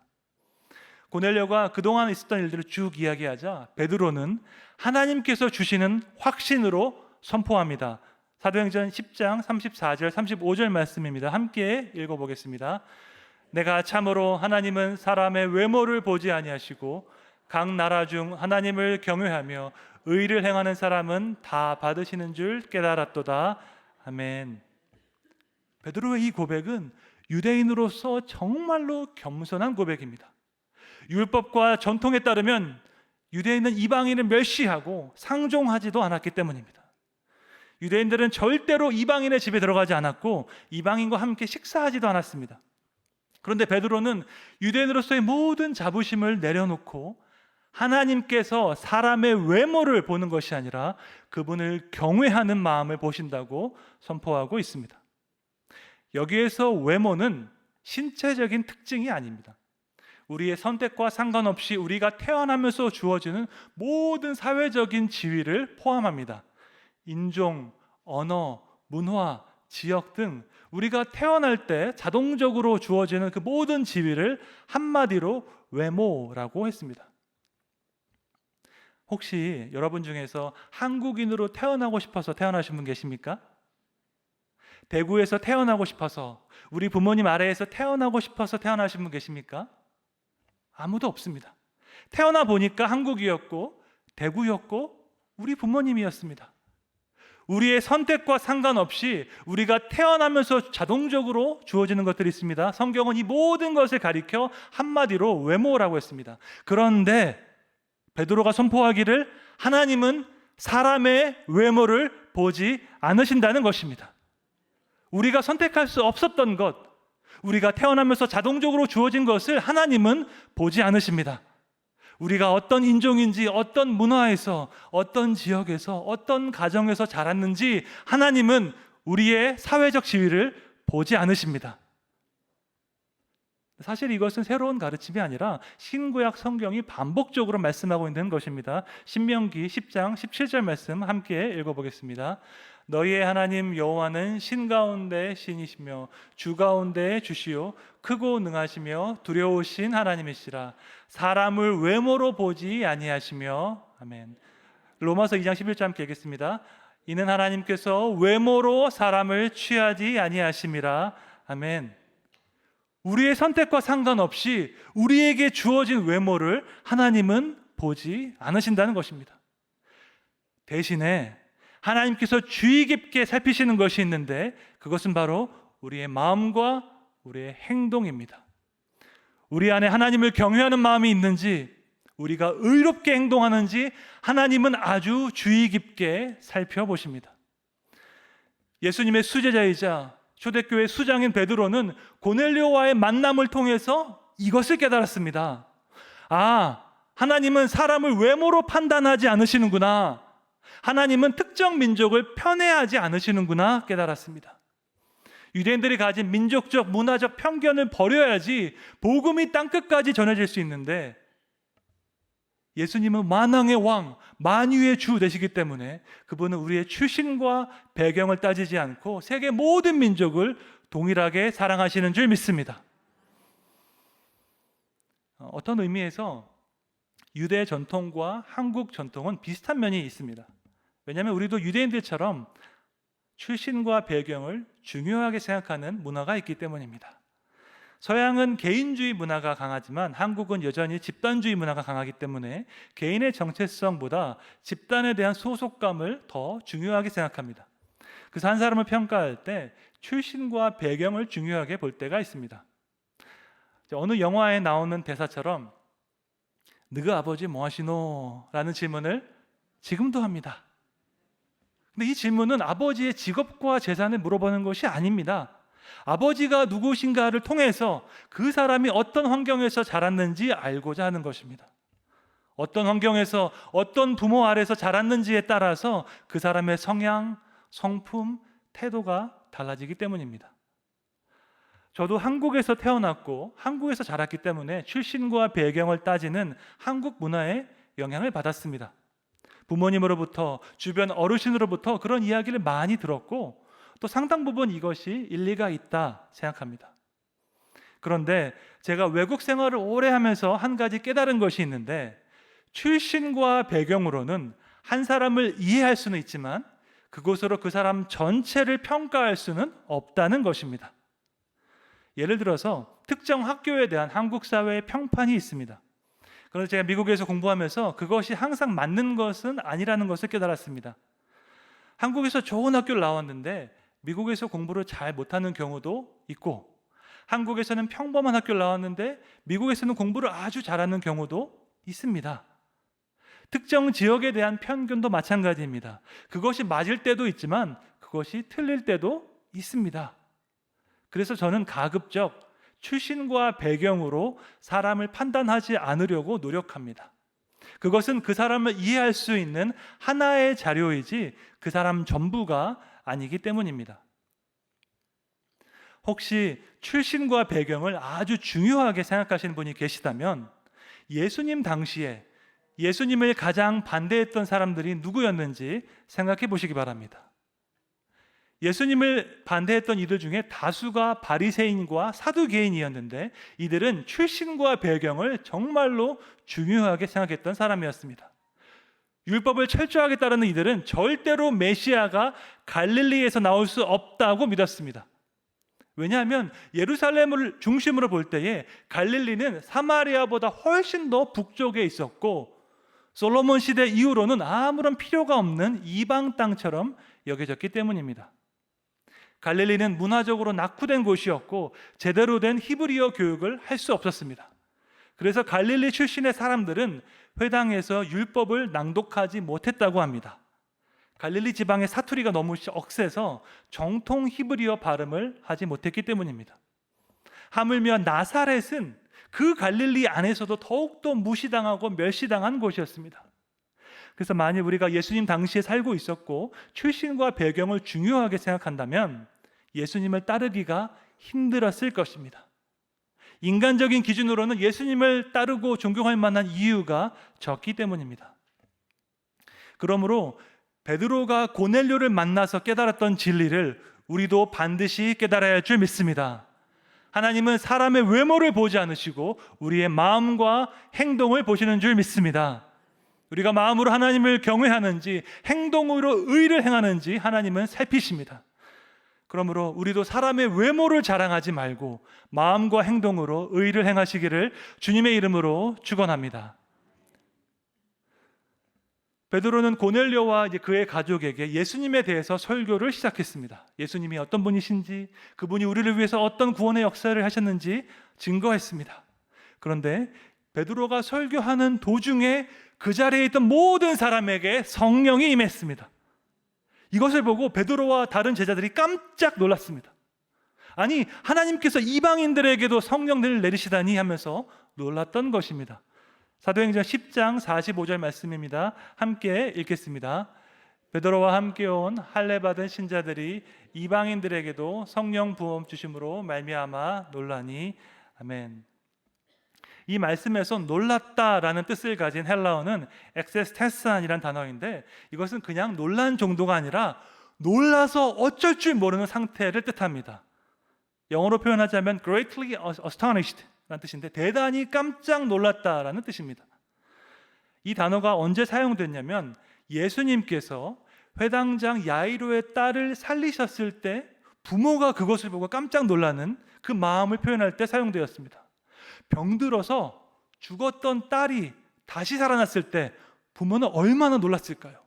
고넬료가 그동안 있었던 일들을 쭉 이야기하자 베드로는 하나님께서 주시는 확신으로 선포합니다. 사도행전 10장 34절 35절 말씀입니다. 함께 읽어보겠습니다. 내가 참으로 하나님은 사람의 외모를 보지 아니하시고 각 나라 중 하나님을 경외하며 의를 행하는 사람은 다 받으시는 줄 깨달았도다. 아멘. 베드로의 이 고백은 유대인으로서 정말로 겸손한 고백입니다. 율법과 전통에 따르면 유대인은 이방인을 멸시하고 상종하지도 않았기 때문입니다. 유대인들은 절대로 이방인의 집에 들어가지 않았고 이방인과 함께 식사하지도 않았습니다. 그런데 베드로는 유대인으로서의 모든 자부심을 내려놓고 하나님께서 사람의 외모를 보는 것이 아니라 그분을 경외하는 마음을 보신다고 선포하고 있습니다. 여기에서 외모는 신체적인 특징이 아닙니다. 우리의 선택과 상관없이 우리가 태어나면서 주어지는 모든 사회적인 지위를 포함합니다. 인종, 언어, 문화, 지역 등 우리가 태어날 때 자동적으로 주어지는 그 모든 지위를 한마디로 외모라고 했습니다. 혹시 여러분 중에서 한국인으로 태어나고 싶어서 태어나신 분 계십니까? 대구에서 태어나고 싶어서, 우리 부모님 아래에서 태어나고 싶어서 태어나신 분 계십니까? 아무도 없습니다. 태어나 보니까 한국이었고 대구였고 우리 부모님이었습니다. 우리의 선택과 상관없이 우리가 태어나면서 자동적으로 주어지는 것들이 있습니다. 성경은 이 모든 것을 가리켜 한마디로 외모라고 했습니다. 그런데 베드로가 선포하기를 하나님은 사람의 외모를 보지 않으신다는 것입니다. 우리가 선택할 수 없었던 것, 우리가 태어나면서 자동적으로 주어진 것을 하나님은 보지 않으십니다. 우리가 어떤 인종인지, 어떤 문화에서, 어떤 지역에서, 어떤 가정에서 자랐는지 하나님은 우리의 사회적 지위를 보지 않으십니다. 사실 이것은 새로운 가르침이 아니라 신구약 성경이 반복적으로 말씀하고 있는 것입니다. 신명기 10장 17절 말씀 함께 읽어보겠습니다. 너희의 하나님 여호와는 신 가운데 신이시며 주 가운데 주시요 크고 능하시며 두려우신 하나님이시라. 사람을 외모로 보지 아니하시며. 아멘. 로마서 2장 11절 함께 읽겠습니다. 이는 하나님께서 외모로 사람을 취하지 아니하심이라. 아멘. 우리의 선택과 상관없이 우리에게 주어진 외모를 하나님은 보지 않으신다는 것입니다. 대신에 하나님께서 주의 깊게 살피시는 것이 있는데 그것은 바로 우리의 마음과 우리의 행동입니다. 우리 안에 하나님을 경외하는 마음이 있는지, 우리가 의롭게 행동하는지 하나님은 아주 주의 깊게 살펴보십니다. 예수님의 수제자이자 초대교회 수장인 베드로는 고넬료와의 만남을 통해서 이것을 깨달았습니다. 아, 하나님은 사람을 외모로 판단하지 않으시는구나. 하나님은 특정 민족을 편애하지 않으시는구나 깨달았습니다. 유대인들이 가진 민족적, 문화적 편견을 버려야지 복음이 땅끝까지 전해질 수 있는데, 예수님은 만왕의 왕, 만유의 주 되시기 때문에 그분은 우리의 출신과 배경을 따지지 않고 세계 모든 민족을 동일하게 사랑하시는 줄 믿습니다. 어떤 의미에서 유대 전통과 한국 전통은 비슷한 면이 있습니다. 왜냐하면 우리도 유대인들처럼 출신과 배경을 중요하게 생각하는 문화가 있기 때문입니다. 서양은 개인주의 문화가 강하지만 한국은 여전히 집단주의 문화가 강하기 때문에 개인의 정체성보다 집단에 대한 소속감을 더 중요하게 생각합니다. 그래서 한 사람을 평가할 때 출신과 배경을 중요하게 볼 때가 있습니다. 어느 영화에 나오는 대사처럼 너희 아버지 뭐 하시노? 라는 질문을 지금도 합니다. 근데 이 질문은 아버지의 직업과 재산을 물어보는 것이 아닙니다. 아버지가 누구신가를 통해서 그 사람이 어떤 환경에서 자랐는지 알고자 하는 것입니다. 어떤 환경에서 어떤 부모 아래서 자랐는지에 따라서 그 사람의 성향, 성품, 태도가 달라지기 때문입니다. 저도 한국에서 태어났고 한국에서 자랐기 때문에 출신과 배경을 따지는 한국 문화에 영향을 받았습니다. 부모님으로부터, 주변 어르신으로부터 그런 이야기를 많이 들었고 또 상당 부분 이것이 일리가 있다 생각합니다. 그런데 제가 외국 생활을 오래 하면서 한 가지 깨달은 것이 있는데, 출신과 배경으로는 한 사람을 이해할 수는 있지만 그것으로 그 사람 전체를 평가할 수는 없다는 것입니다. 예를 들어서 특정 학교에 대한 한국 사회의 평판이 있습니다. 그런데 제가 미국에서 공부하면서 그것이 항상 맞는 것은 아니라는 것을 깨달았습니다. 한국에서 좋은 학교를 나왔는데 미국에서 공부를 잘 못하는 경우도 있고, 한국에서는 평범한 학교를 나왔는데 미국에서는 공부를 아주 잘하는 경우도 있습니다. 특정 지역에 대한 편견도 마찬가지입니다. 그것이 맞을 때도 있지만 그것이 틀릴 때도 있습니다. 그래서 저는 가급적 출신과 배경으로 사람을 판단하지 않으려고 노력합니다. 그것은 그 사람을 이해할 수 있는 하나의 자료이지 그 사람 전부가 아니기 때문입니다. 혹시 출신과 배경을 아주 중요하게 생각하시는 분이 계시다면 예수님 당시에 예수님을 가장 반대했던 사람들이 누구였는지 생각해 보시기 바랍니다. 예수님을 반대했던 이들 중에 다수가 바리새인과 사두개인이었는데 이들은 출신과 배경을 정말로 중요하게 생각했던 사람이었습니다. 율법을 철저하게 따르는 이들은 절대로 메시아가 갈릴리에서 나올 수 없다고 믿었습니다. 왜냐하면 예루살렘을 중심으로 볼 때에 갈릴리는 사마리아보다 훨씬 더 북쪽에 있었고 솔로몬 시대 이후로는 아무런 필요가 없는 이방 땅처럼 여겨졌기 때문입니다. 갈릴리는 문화적으로 낙후된 곳이었고 제대로 된 히브리어 교육을 할 수 없었습니다. 그래서 갈릴리 출신의 사람들은 회당에서 율법을 낭독하지 못했다고 합니다. 갈릴리 지방의 사투리가 너무 억세서 정통 히브리어 발음을 하지 못했기 때문입니다. 하물며 나사렛은 그 갈릴리 안에서도 더욱더 무시당하고 멸시당한 곳이었습니다. 그래서 만일 우리가 예수님 당시에 살고 있었고 출신과 배경을 중요하게 생각한다면 예수님을 따르기가 힘들었을 것입니다. 인간적인 기준으로는 예수님을 따르고 존경할 만한 이유가 적기 때문입니다. 그러므로 베드로가 고넬료를 만나서 깨달았던 진리를 우리도 반드시 깨달아야 할 줄 믿습니다. 하나님은 사람의 외모를 보지 않으시고 우리의 마음과 행동을 보시는 줄 믿습니다. 우리가 마음으로 하나님을 경외하는지 행동으로 의를 행하는지 하나님은 살피십니다. 그러므로 우리도 사람의 외모를 자랑하지 말고 마음과 행동으로 의를 행하시기를 주님의 이름으로 축원합니다. 베드로는 고넬료와 그의 가족에게 예수님에 대해서 설교를 시작했습니다. 예수님이 어떤 분이신지, 그분이 우리를 위해서 어떤 구원의 역사를 하셨는지 증거했습니다. 그런데 베드로가 설교하는 도중에 그 자리에 있던 모든 사람에게 성령이 임했습니다. 이것을 보고 베드로와 다른 제자들이 깜짝 놀랐습니다. 아니, 하나님께서 이방인들에게도 성령을 내리시다니 하면서 놀랐던 것입니다. 사도행전 10장 45절 말씀입니다. 함께 읽겠습니다. 베드로와 함께 온 할례 받은 신자들이 이방인들에게도 성령 부음 주심으로 말미암아 놀라니. 아멘. 이 말씀에서 놀랐다라는 뜻을 가진 헬라어는 엑세스테산이라는 단어인데, 이것은 그냥 놀란 정도가 아니라 놀라서 어쩔 줄 모르는 상태를 뜻합니다. 영어로 표현하자면 greatly astonished 라는 뜻인데, 대단히 깜짝 놀랐다라는 뜻입니다. 이 단어가 언제 사용됐냐면 예수님께서 회당장 야이로의 딸을 살리셨을 때 부모가 그것을 보고 깜짝 놀라는 그 마음을 표현할 때 사용되었습니다. 병들어서 죽었던 딸이 다시 살아났을 때 부모는 얼마나 놀랐을까요?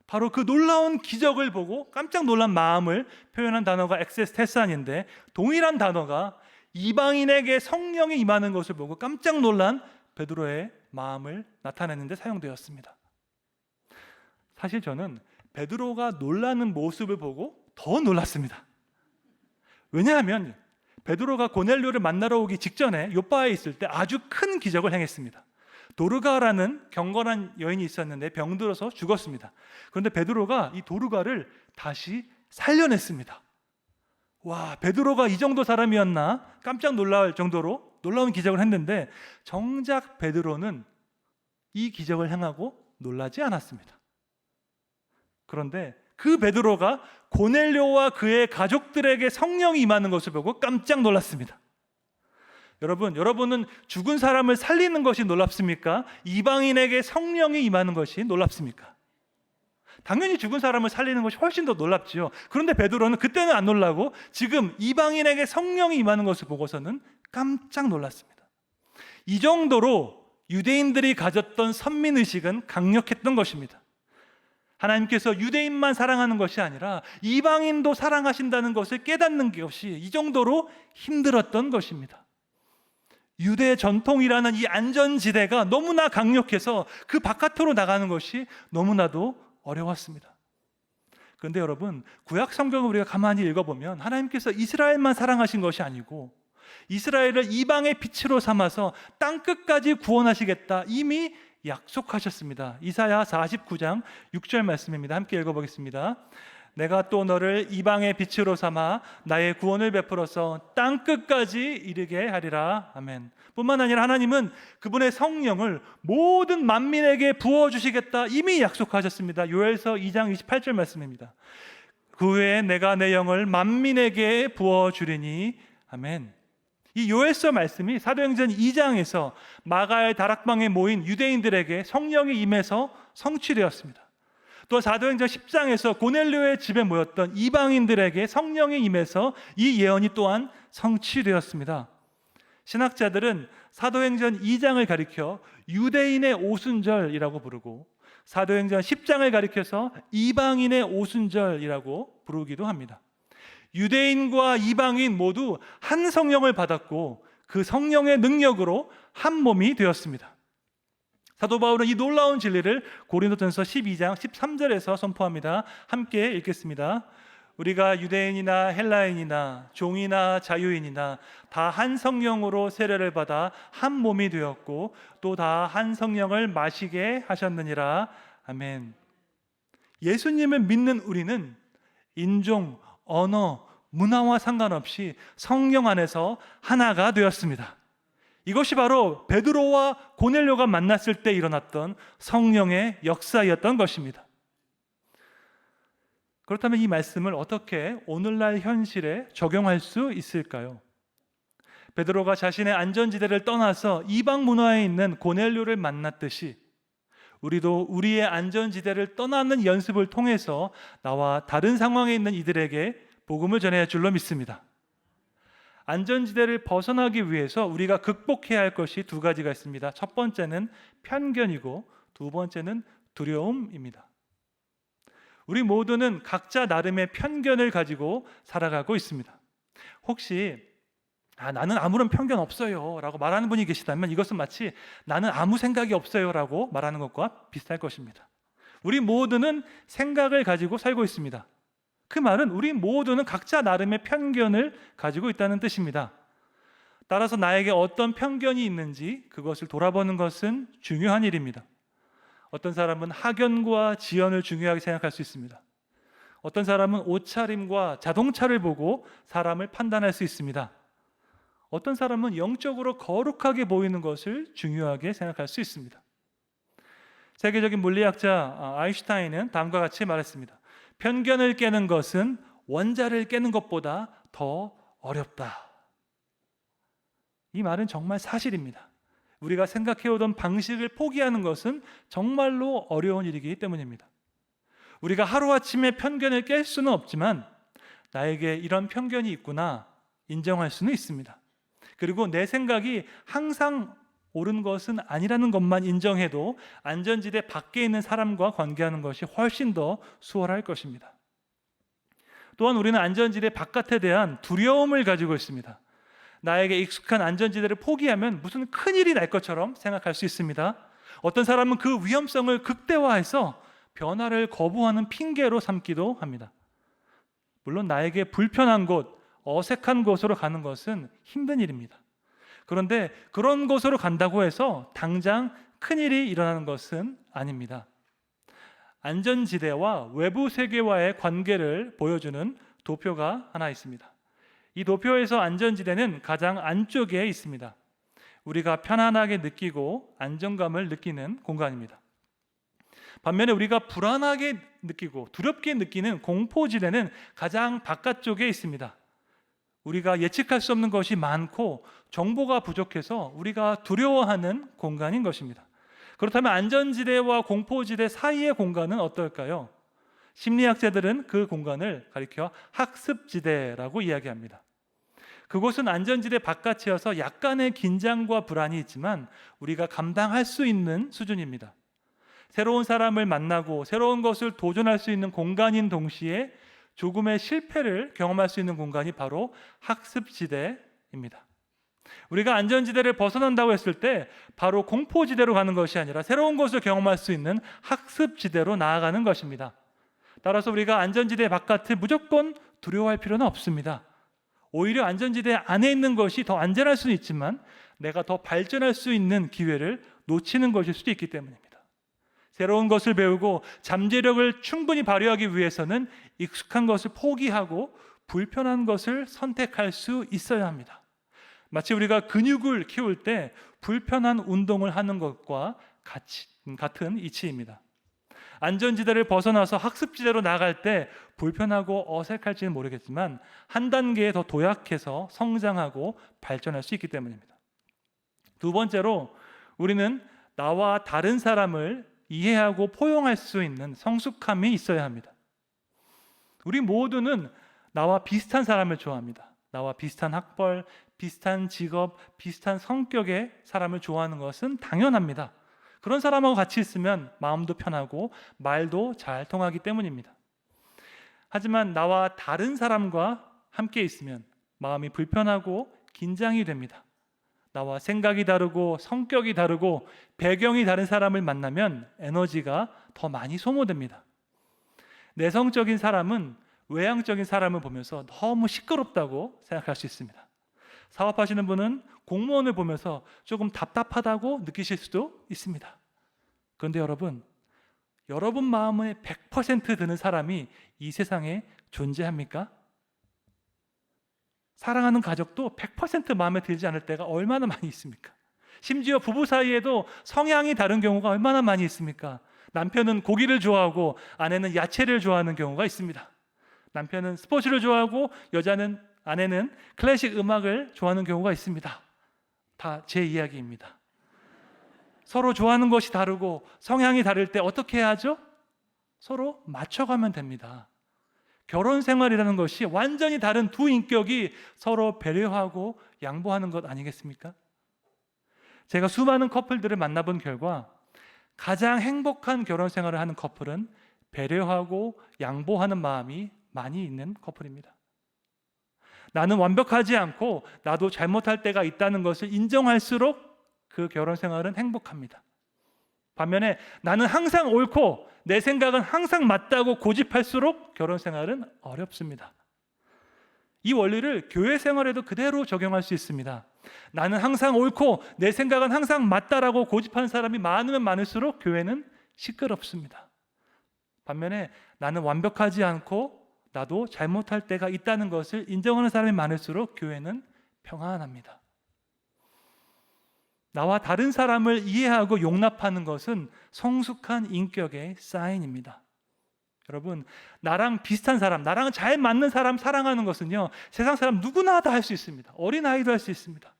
바로 그 놀라운 기적을 보고 깜짝 놀란 마음을 표현한 단어가 엑세스테산인데, 동일한 단어가 이방인에게 성령이 임하는 것을 보고 깜짝 놀란 베드로의 마음을 나타내는 데 사용되었습니다. 사실 저는 베드로가 놀라는 모습을 보고 더 놀랐습니다. 왜냐하면 베드로가 고넬료를 만나러 오기 직전에 요바에 있을 때 아주 큰 기적을 행했습니다. 도르가라는 경건한 여인이 있었는데 병들어서 죽었습니다. 그런데 베드로가 이 도르가를 다시 살려냈습니다. 와, 베드로가 이 정도 사람이었나 깜짝 놀랄 정도로 놀라운 기적을 했는데, 정작 베드로는 이 기적을 행하고 놀라지 않았습니다. 그런데 그 베드로가 고넬료와 그의 가족들에게 성령이 임하는 것을 보고 깜짝 놀랐습니다. 여러분은 죽은 사람을 살리는 것이 놀랍습니까? 이방인에게 성령이 임하는 것이 놀랍습니까? 당연히 죽은 사람을 살리는 것이 훨씬 더 놀랍지요. 그런데 베드로는 그때는 안 놀라고 지금 이방인에게 성령이 임하는 것을 보고서는 깜짝 놀랐습니다. 이 정도로 유대인들이 가졌던 선민의식은 강력했던 것입니다. 하나님께서 유대인만 사랑하는 것이 아니라 이방인도 사랑하신다는 것을 깨닫는 것이 이 정도로 힘들었던 것입니다. 유대 전통이라는 이 안전지대가 너무나 강력해서 그 바깥으로 나가는 것이 너무나도 어려웠습니다. 그런데 여러분, 구약 성경을 우리가 가만히 읽어보면 하나님께서 이스라엘만 사랑하신 것이 아니고 이스라엘을 이방의 빛으로 삼아서 땅끝까지 구원하시겠다 이미 약속하셨습니다. 이사야 49장 6절 말씀입니다. 함께 읽어보겠습니다. 내가 또 너를 이방의 빛으로 삼아 나의 구원을 베풀어서 땅끝까지 이르게 하리라. 아멘. 뿐만 아니라 하나님은 그분의 성령을 모든 만민에게 부어주시겠다 이미 약속하셨습니다. 요엘서 2장 28절 말씀입니다. 그 후에 내가 내 영을 만민에게 부어주리니. 아멘. 이 요엘서 말씀이 사도행전 2장에서 마가의 다락방에 모인 유대인들에게 성령이 임해서 성취되었습니다. 또 사도행전 10장에서 고넬료의 집에 모였던 이방인들에게 성령이 임해서 이 예언이 또한 성취되었습니다. 신학자들은 사도행전 2장을 가리켜 유대인의 오순절이라고 부르고 사도행전 10장을 가리켜서 이방인의 오순절이라고 부르기도 합니다. 유대인과 이방인 모두 한 성령을 받았고 그 성령의 능력으로 한 몸이 되었습니다. 사도 바울은 이 놀라운 진리를 고린도전서 12장 13절에서 선포합니다. 함께 읽겠습니다. 우리가 유대인이나 헬라인이나 종이나 자유인이나 다 한 성령으로 세례를 받아 한 몸이 되었고 또 다 한 성령을 마시게 하셨느니라. 아멘. 예수님을 믿는 우리는 인종, 언어, 문화와 상관없이 성령 안에서 하나가 되었습니다. 이것이 바로 베드로와 고넬료가 만났을 때 일어났던 성령의 역사였던 것입니다. 그렇다면 이 말씀을 어떻게 오늘날 현실에 적용할 수 있을까요? 베드로가 자신의 안전지대를 떠나서 이방 문화에 있는 고넬료를 만났듯이 우리도 우리의 안전지대를 떠나는 연습을 통해서 나와 다른 상황에 있는 이들에게 복음을 전해야 할 줄로 믿습니다. 안전지대를 벗어나기 위해서 우리가 극복해야 할 것이 두 가지가 있습니다. 첫 번째는 편견이고 두 번째는 두려움입니다. 우리 모두는 각자 나름의 편견을 가지고 살아가고 있습니다. 혹시 나는 아무런 편견 없어요 라고 말하는 분이 계시다면 이것은 마치 나는 아무 생각이 없어요 라고 말하는 것과 비슷할 것입니다. 우리 모두는 생각을 가지고 살고 있습니다. 그 말은 우리 모두는 각자 나름의 편견을 가지고 있다는 뜻입니다. 따라서 나에게 어떤 편견이 있는지 그것을 돌아보는 것은 중요한 일입니다. 어떤 사람은 학연과 지연을 중요하게 생각할 수 있습니다. 어떤 사람은 옷차림과 자동차를 보고 사람을 판단할 수 있습니다. 어떤 사람은 영적으로 거룩하게 보이는 것을 중요하게 생각할 수 있습니다. 세계적인 물리학자 아인슈타인은 다음과 같이 말했습니다. 편견을 깨는 것은 원자를 깨는 것보다 더 어렵다. 이 말은 정말 사실입니다. 우리가 생각해오던 방식을 포기하는 것은 정말로 어려운 일이기 때문입니다. 우리가 하루아침에 편견을 깰 수는 없지만 나에게 이런 편견이 있구나 인정할 수는 있습니다. 그리고 내 생각이 항상 옳은 것은 아니라는 것만 인정해도 안전지대 밖에 있는 사람과 관계하는 것이 훨씬 더 수월할 것입니다. 또한 우리는 안전지대 바깥에 대한 두려움을 가지고 있습니다. 나에게 익숙한 안전지대를 포기하면 무슨 큰일이 날 것처럼 생각할 수 있습니다. 어떤 사람은 그 위험성을 극대화해서 변화를 거부하는 핑계로 삼기도 합니다. 물론 나에게 불편한 곳, 어색한 곳으로 가는 것은 힘든 일입니다. 그런데 그런 곳으로 간다고 해서 당장 큰일이 일어나는 것은 아닙니다. 안전지대와 외부 세계와의 관계를 보여주는 도표가 하나 있습니다. 이 도표에서 안전지대는 가장 안쪽에 있습니다. 우리가 편안하게 느끼고 안정감을 느끼는 공간입니다. 반면에 우리가 불안하게 느끼고 두렵게 느끼는 공포지대는 가장 바깥쪽에 있습니다. 우리가 예측할 수 없는 것이 많고 정보가 부족해서 우리가 두려워하는 공간인 것입니다. 그렇다면 안전지대와 공포지대 사이의 공간은 어떨까요? 심리학자들은 그 공간을 가리켜 학습지대라고 이야기합니다. 그곳은 안전지대 바깥이어서 약간의 긴장과 불안이 있지만 우리가 감당할 수 있는 수준입니다. 새로운 사람을 만나고 새로운 것을 도전할 수 있는 공간인 동시에 조금의 실패를 경험할 수 있는 공간이 바로 학습지대입니다. 우리가 안전지대를 벗어난다고 했을 때 바로 공포지대로 가는 것이 아니라 새로운 것을 경험할 수 있는 학습지대로 나아가는 것입니다. 따라서 우리가 안전지대 바깥을 무조건 두려워할 필요는 없습니다. 오히려 안전지대 안에 있는 것이 더 안전할 수는 있지만 내가 더 발전할 수 있는 기회를 놓치는 것일 수도 있기 때문입니다. 새로운 것을 배우고 잠재력을 충분히 발휘하기 위해서는 익숙한 것을 포기하고 불편한 것을 선택할 수 있어야 합니다. 마치 우리가 근육을 키울 때 불편한 운동을 하는 것과 같은 이치입니다. 안전지대를 벗어나서 학습지대로 나갈 때 불편하고 어색할지는 모르겠지만 한 단계 더 도약해서 성장하고 발전할 수 있기 때문입니다. 두 번째로 우리는 나와 다른 사람을 이해하고 포용할 수 있는 성숙함이 있어야 합니다. 우리 모두는 나와 비슷한 사람을 좋아합니다. 나와 비슷한 학벌, 비슷한 직업, 비슷한 성격의 사람을 좋아하는 것은 당연합니다. 그런 사람하고 같이 있으면 마음도 편하고 말도 잘 통하기 때문입니다. 하지만 나와 다른 사람과 함께 있으면 마음이 불편하고 긴장이 됩니다. 나와 생각이 다르고 성격이 다르고 배경이 다른 사람을 만나면 에너지가 더 많이 소모됩니다. 내성적인 사람은 외향적인 사람을 보면서 너무 시끄럽다고 생각할 수 있습니다. 사업하시는 분은 공무원을 보면서 조금 답답하다고 느끼실 수도 있습니다. 그런데 여러분 마음에 100% 드는 사람이 이 세상에 존재합니까? 사랑하는 가족도 100% 마음에 들지 않을 때가 얼마나 많이 있습니까? 심지어 부부 사이에도 성향이 다른 경우가 얼마나 많이 있습니까? 남편은 고기를 좋아하고 아내는 야채를 좋아하는 경우가 있습니다. 남편은 스포츠를 좋아하고 아내는 클래식 음악을 좋아하는 경우가 있습니다. 다 제 이야기입니다. 서로 좋아하는 것이 다르고 성향이 다를 때 어떻게 해야 하죠? 서로 맞춰가면 됩니다. 결혼 생활이라는 것이 완전히 다른 두 인격이 서로 배려하고 양보하는 것 아니겠습니까? 제가 수많은 커플들을 만나본 결과 가장 행복한 결혼 생활을 하는 커플은 배려하고 양보하는 마음이 많이 있는 커플입니다. 나는 완벽하지 않고 나도 잘못할 때가 있다는 것을 인정할수록 그 결혼 생활은 행복합니다. 반면에 나는 항상 옳고 내 생각은 항상 맞다고 고집할수록 결혼 생활은 어렵습니다. 이 원리를 교회 생활에도 그대로 적용할 수 있습니다. 나는 항상 옳고 내 생각은 항상 맞다라고 고집하는 사람이 많으면 많을수록 교회는 시끄럽습니다. 반면에 나는 완벽하지 않고 나도 잘못할 때가 있다는 것을 인정하는 사람이 많을수록 교회는 평안합니다. 나와 다른 사람을 이해하고 용납하는 것은 성숙한 인격의 사인입니다. 여러분, 나랑 비슷한 사람, 나랑 잘 맞는 사람 사랑하는 것은요, 세상 사람 누구나 다 할 수 있습니다. 어린아이도 할 수 있습니다.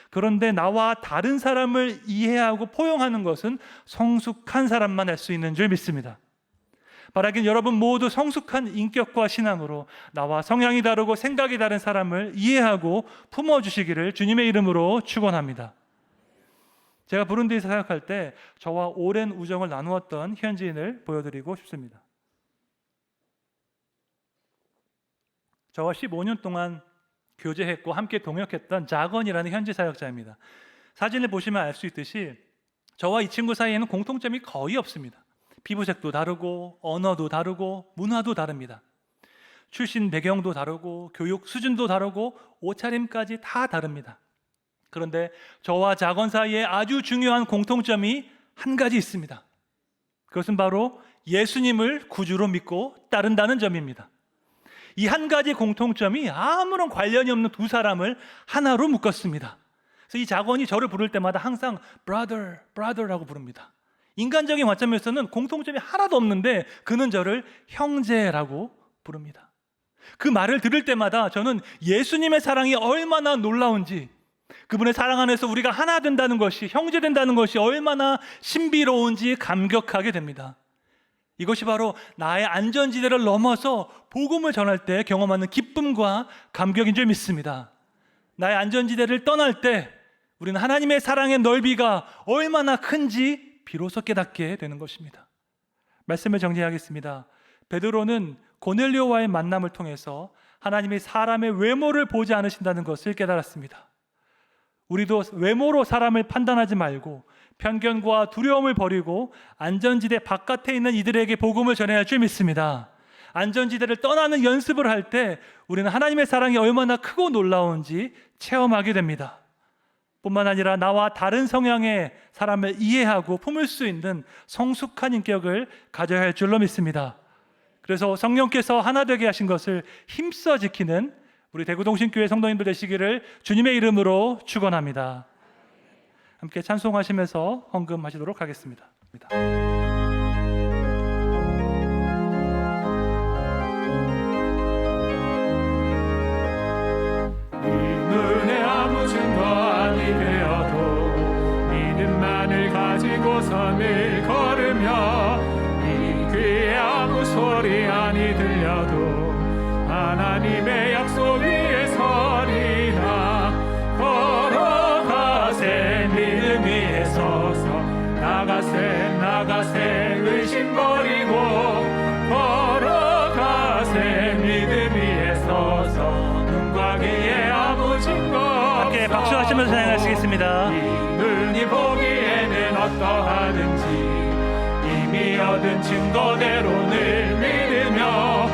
그런데 나와 다른 사람을 이해하고 포용하는 것은 성숙한 사람만 할 수 있는 줄 믿습니다. 바라긴 여러분 모두 성숙한 인격과 신앙으로 나와 성향이 다르고 생각이 다른 사람을 이해하고 품어주시기를 주님의 이름으로 축원합니다. 제가 부룬디에서 사역할 때 저와 오랜 우정을 나누었던 현지인을 보여드리고 싶습니다. 저와 15년 동안 교제했고 함께 동역했던 자건이라는 현지 사역자입니다. 사진을 보시면 알 수 있듯이 저와 이 친구 사이에는 공통점이 거의 없습니다. 피부색도 다르고 언어도 다르고 문화도 다릅니다. 출신 배경도 다르고 교육 수준도 다르고 옷차림까지 다 다릅니다. 그런데 저와 자건 사이에 아주 중요한 공통점이 한 가지 있습니다. 그것은 바로 예수님을 구주로 믿고 따른다는 점입니다. 이 한 가지 공통점이 아무런 관련이 없는 두 사람을 하나로 묶었습니다. 그래서 이 자건이 저를 부를 때마다 항상 brother, brother라고 부릅니다. 인간적인 관점에서는 공통점이 하나도 없는데 그는 저를 형제라고 부릅니다. 그 말을 들을 때마다 저는 예수님의 사랑이 얼마나 놀라운지, 그분의 사랑 안에서 우리가 하나 된다는 것이, 형제 된다는 것이 얼마나 신비로운지 감격하게 됩니다. 이것이 바로 나의 안전지대를 넘어서 복음을 전할 때 경험하는 기쁨과 감격인 줄 믿습니다. 나의 안전지대를 떠날 때 우리는 하나님의 사랑의 넓이가 얼마나 큰지 비로소 깨닫게 되는 것입니다. 말씀을 정리하겠습니다. 베드로는 고넬료와의 만남을 통해서 하나님이 사람의 외모를 보지 않으신다는 것을 깨달았습니다. 우리도 외모로 사람을 판단하지 말고 편견과 두려움을 버리고 안전지대 바깥에 있는 이들에게 복음을 전해야 할 줄 믿습니다. 안전지대를 떠나는 연습을 할 때 우리는 하나님의 사랑이 얼마나 크고 놀라운지 체험하게 됩니다. 뿐만 아니라 나와 다른 성향의 사람을 이해하고 품을 수 있는 성숙한 인격을 가져야 할 줄로 믿습니다. 그래서 성령께서 하나 되게 하신 것을 힘써 지키는 우리 대구동신교회 성도님들 되시기를 주님의 이름으로 축원합니다. 함께 찬송하시면서 헌금하시도록 하겠습니다. 눈에 아무 증거 아니 되어도 믿음만을 가지고 선을 걸으며 이 귀에 아무 소리 아니 들려도 하나님의 약속 위에 서리라. 걸어가세 믿음 위에 서서 나가세 의심 버리고 걸어가세 믿음 위에 서서 눈과 귀에 아무 증거 함께 박수하시면서 찬양하시겠습니다. 이 눈이 보기에는 어떠하든지 이미 얻은 증거대로 늘 믿으며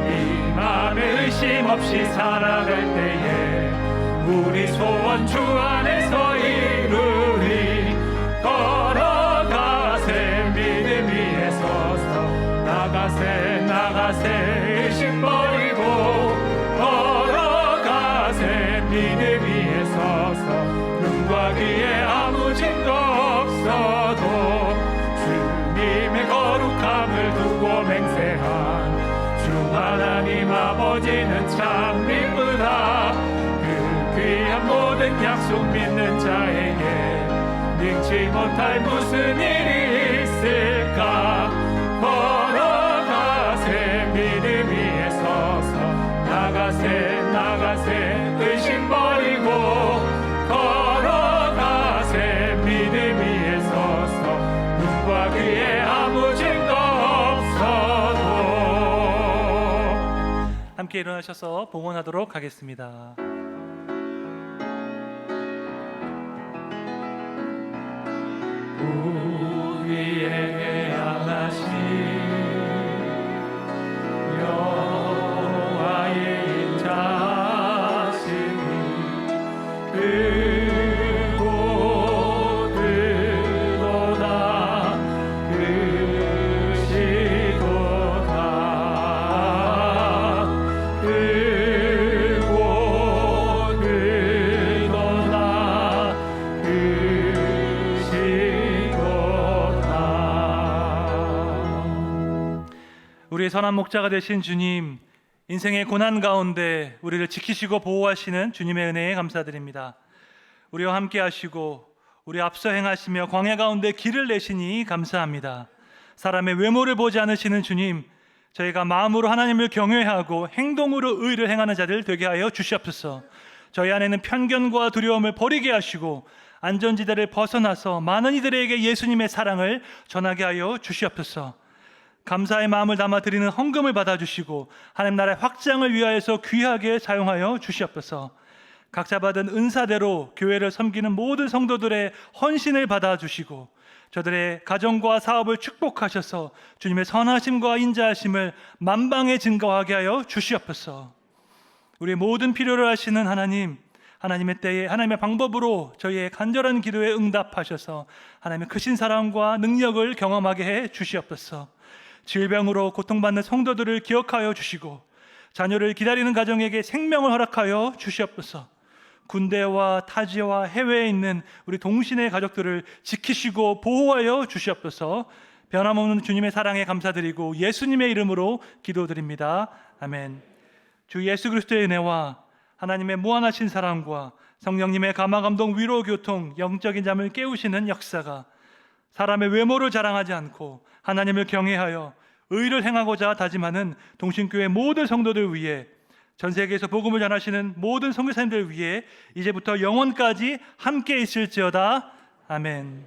이 맘에 의심 없이 살아갈 때에 우리 소원 주 안에서 이루리. 걸어가세 믿음 위에 서서 나가세 의심 버리고 걸어가세 믿음 위에 서서 눈과 귀에 아무 증거 없어도 주님의 거룩함을 두고 맹세한 주 하나님 아버지는 참 미쁘다. 그 귀한 모든 약속 믿는 자에게 능치 못할 무슨 일이 있을까. 걸어가세 믿음 위에 서서 나가세 의심 버리고 걸어가세 믿음 위에 서서 눈과 귀에 아무 증거 없어도. 함께 함께 일어나셔서 봉헌하도록 하겠습니다. 우리에게 향하신 여호와의 인자심이 크고 크도다 크시도다 크고 크도다 우리의 선한 목자가 되신 주님, 인생의 고난 가운데 우리를 지키시고 보호하시는 주님의 은혜에 감사드립니다. 우리와 함께 하시고 우리 앞서 행하시며 광야 가운데 길을 내시니 감사합니다. 사람의 외모를 보지 않으시는 주님, 저희가 마음으로 하나님을 경외하고 행동으로 의를 행하는 자들 되게 하여 주시옵소서. 저희 안에는 편견과 두려움을 버리게 하시고 안전지대를 벗어나서 많은 이들에게 예수님의 사랑을 전하게 하여 주시옵소서. 감사의 마음을 담아 드리는 헌금을 받아주시고 하나님 나라의 확장을 위하여서 귀하게 사용하여 주시옵소서. 각자 받은 은사대로 교회를 섬기는 모든 성도들의 헌신을 받아주시고 저들의 가정과 사업을 축복하셔서 주님의 선하심과 인자하심을 만방에 증거하게 하여 주시옵소서. 우리의 모든 필요를 아시는 하나님, 하나님의 때에 하나님의 방법으로 저희의 간절한 기도에 응답하셔서 하나님의 크신 사랑과 능력을 경험하게 해 주시옵소서. 질병으로 고통받는 성도들을 기억하여 주시고 자녀를 기다리는 가정에게 생명을 허락하여 주시옵소서. 군대와 타지와 해외에 있는 우리 동신의 가족들을 지키시고 보호하여 주시옵소서. 변함없는 주님의 사랑에 감사드리고 예수님의 이름으로 기도드립니다. 아멘. 주 예수 그리스도의 은혜와 하나님의 무한하신 사랑과 성령님의 감화감동 위로 교통 영적인 잠을 깨우시는 역사가 사람의 외모를 자랑하지 않고 하나님을 경외하여 의를 행하고자 다짐하는 동신교회 모든 성도들 위해 전 세계에서 복음을 전하시는 모든 선교사님들 위해 이제부터 영원까지 함께 있을지어다. 아멘.